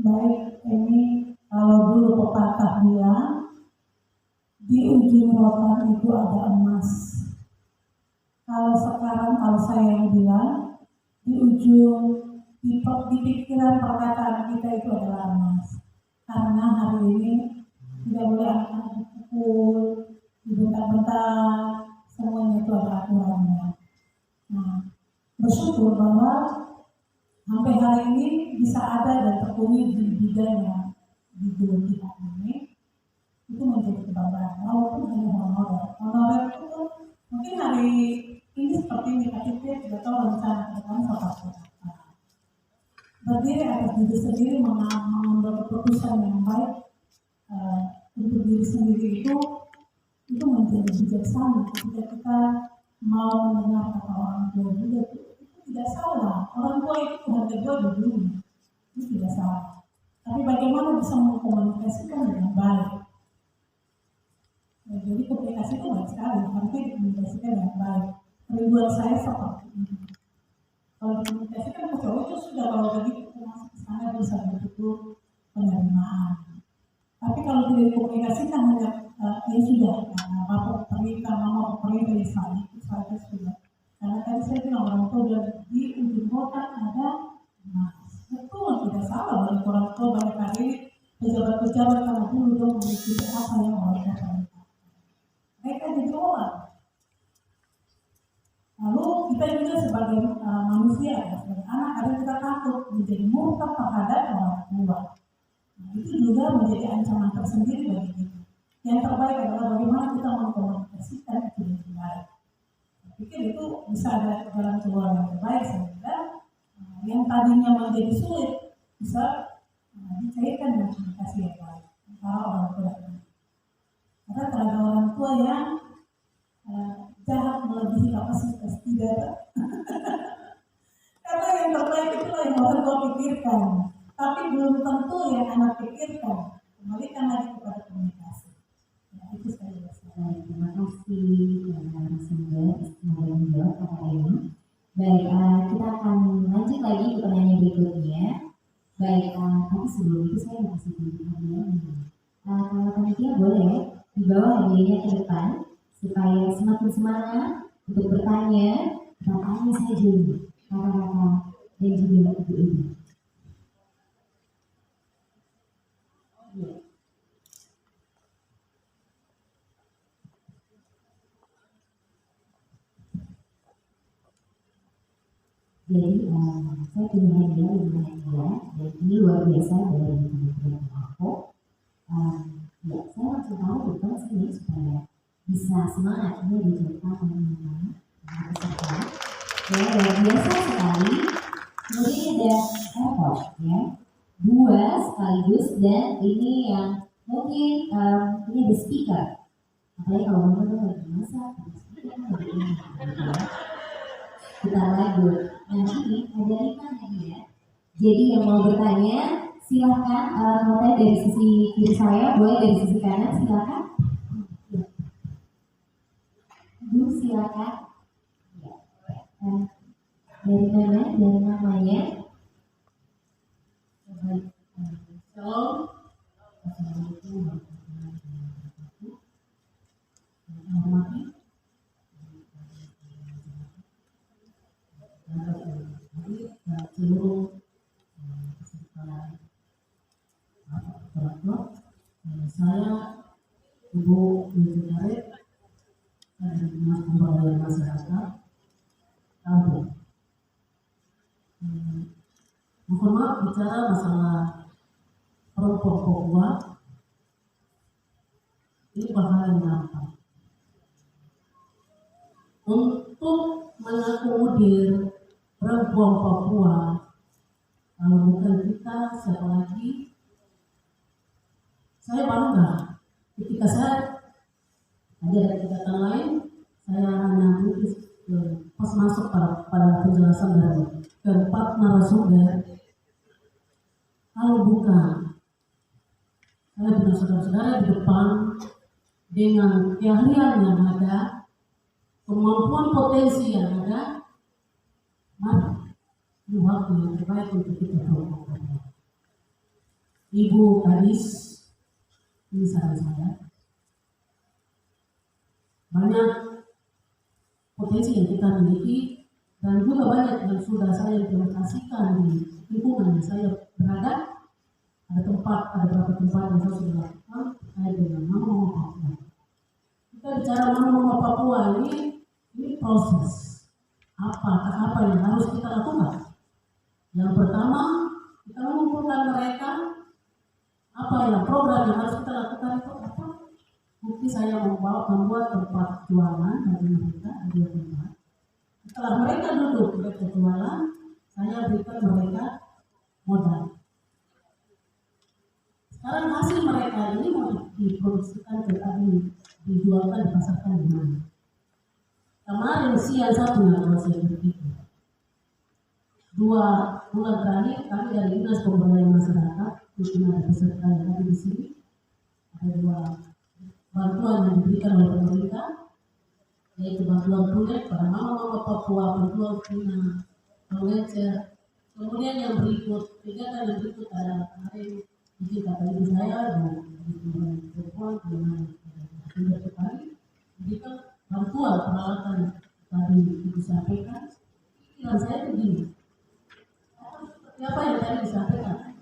baik. Ini kalau dulu pepatah bilang di ujung rotan itu ada emas. Kalau sekarang kalau saya yang bilang di ujung di pikiran perkataan kita itu adalah emas. Karena hari ini tidak boleh anak-anak dipukul, dibentak-bentak, semuanya itu ada aturannya. Nah, bersyukur bahwa sampai hari ini bisa ada dan terpenuhi di bidang yang di dulu kita ini, itu menjadi kebanggaan. Walaupun hanya honorer itu mungkin hari ini seperti ini, tapi kita tidak tahu rencana ke depan seperti apa. terdiri atas diri sendiri mengambil keputusan yang baik untuk diri sendiri itu menjadi bijaksana ketika kita mau mendengar kata orang tua juga itu tidak salah. Orang tua itu Tuhan kedua di dunia, itu tidak salah. Tapi bagaimana bisa mengkomunikasikan dengan baik? Jadi komunikasi itu baik sekali, tapi komunikasikan dengan baik. Rinduan saya seperti ini. Kalau dikomunikasikan ke cowok itu sudah kalau begitu kita masuk ke sana bisa bentuk penerimaan. Tapi kalau tidak dikomunikasikan hanya ya sudah, bapak perintah, mama perintah itu saja sudah. Karena tadi saya bilang orang tua di ujung kota ada emas. Betul, tidak salah bagi orang tua banyak kali pejabat-pejabat karena dulu dong mengikuti apa yang mereka perintah. Mereka ditolak. Lalu kita juga sebagai manusia, sebagai anak, kadang kita takut menjadi murtad terhadap orang tua. Nah, itu juga menjadi ancaman tersendiri bagi kita. Yang terbaik adalah bagaimana kita mengkomunikasikan itu dengan baik. Saya pikir itu bisa ada jalan keluar yang terbaik sehingga yang tadinya menjadi sulit bisa dicairkan dengan komunikasi yang baik antara orang tua dan anak. Karena terhadap orang tua yang jahat melebihi kapasitas tidak. Karena yang terbaik itulah yang orang tua pikirkan, tapi belum tentu yang anak pikirkan. Kembalikan lagi kepada komunikasi. Ya, itu saya rasa. Terima kasih narasumber semoga menjawab pertanyaan ini. Baik, kita akan lanjut lagi ke pertanyaan berikutnya. Baik, tapi sebelum itu saya mau kasih hadiah ini. Kalau panitia boleh dibawa hadiahnya ke depan supaya semakin semangat untuk bertanya saja ini kakak-kakak dan juga ibu-ibu. Jadi saya punya hadiah dan ini luar biasa dari Kementerian Kominfo. Ya, saya langsung tahu betul sini supaya bisa semangat ini diceritakan teman-teman peserta. Ya, luar biasa sekali. Kemudian ada airport ya, 2 sekaligus dan ini yang mungkin ini ada speaker. Apalagi kalau teman-teman lagi masak, kita lagu. Nah ini ada 5 hadiah. Jadi yang mau bertanya silakan, mau tanya dari sisi kiri saya, boleh dari sisi kanan silakan. Ibu silakan. Ya. Dari mana? Dari namanya. Shalom. Seluruh peserta saya Ibu Yusuf dari Dinas Pemberdayaan Masyarakat Lampung. Mohon maaf bicara masalah perempuan Papua ini bakal yang gampang untuk mengakomodir perempuan Papua. Kalau bukan kita, siapa lagi? Saya bangga ketika saya ada kegiatan lain, saya hanya pas masuk pada penjelasan dari keempat narasumber. Kalau bukan saya punya saudara-saudara di depan dengan keahlian yang ada, kemampuan potensi yang ada, mari ini waktu yang terbaik untuk kita lakukan. Ibu Kadis, ini saran saya. Banyak potensi yang kita miliki dan juga banyak yang sudah saya implementasikan di lingkungan yang saya berada. Ada beberapa tempat yang saya sudah lakukan terkait dengan Mama Papua. Kita bicara Mama Papua ini proses. Apa yang harus kita lakukan? Yang pertama, kita mengumpulkan mereka. Apa yang program yang harus kita lakukan itu apa? Mungkin saya membuat tempat jualan bagi mereka di tempat. Setelah mereka duduk mereka jualan, saya berikan mereka modal. Sekarang hasil mereka ini mau diproduksikan dijualkan, dipasarkan di mana? Kemarin siang satu kalau saya berpikir, 2 bulan terakhir kami dari Dinas Pemberdayaan Masyarakat, mungkin ada peserta yang ada di sini, ada 2 bantuan yang diberikan oleh pemerintah, yaitu bantuan tunai pada mama-mama Papua, bantuan Pina, pengecer. Kemudian yang berikut, kegiatan yang berikut ada kemarin izin kata ibu saya dan perempuan dengan sumber sekali, diberikan bantuan peralatan tadi ibu sampaikan. Pikiran saya itu gini, apa yang tadi disampaikan?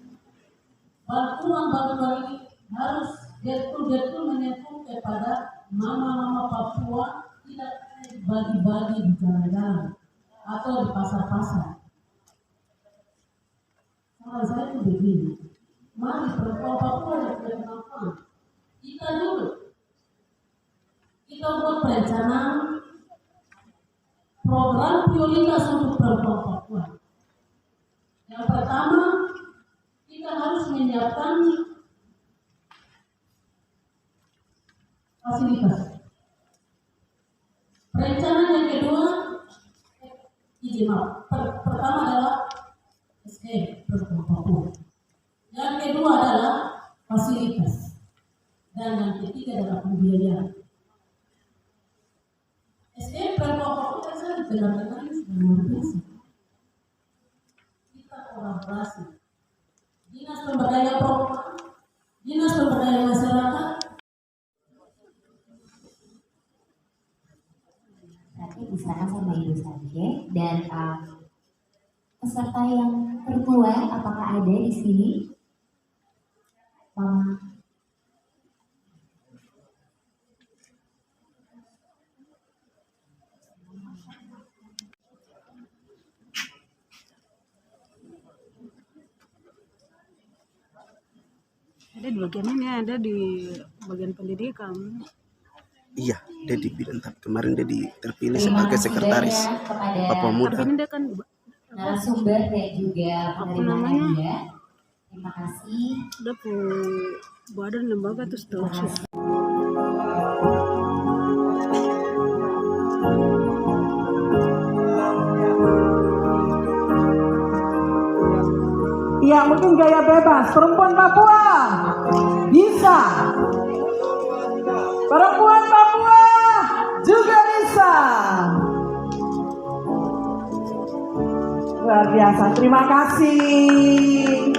Bantuan ini harus betul-betul menyentuh kepada mama-mama Papua, tidak bagi-bagi di jalan-jalan atau di pasar-pasar. Kalau saya itu begini, mari perempuan Papua yang punya kemampuan, kita buat perencanaan program prioritas untuk perempuan Papua. Yang pertama, kita harus menyiapkan fasilitas. Perencanaan yang kedua, pertama adalah perempuan Papua. Yang kedua adalah fasilitas. Dan yang ketiga adalah pembiayaan. Perempuan Papua saya benar-benar luar biasa. Kita kolaborasi. Dinas Pemberdayaan Perempuan, Dinas Pemberdayaan Masyarakat. Berarti diserahkan sama Ibu saja. Dan peserta yang tertua apakah ada di sini? Mama. Ada di bagian ini, ada di bagian pendidikan. Iya, dia di bidang kemarin dia terpilih sebagai sekretaris Papua Muda. Tapi ini dia kan narasumber dan juga penerima hadiah. Terima kasih. Udah badan lembaga tuh seterusnya. Ya, mungkin gaya bebas. Perempuan Papua bisa. Perempuan Papua juga bisa. Luar biasa. Terima kasih.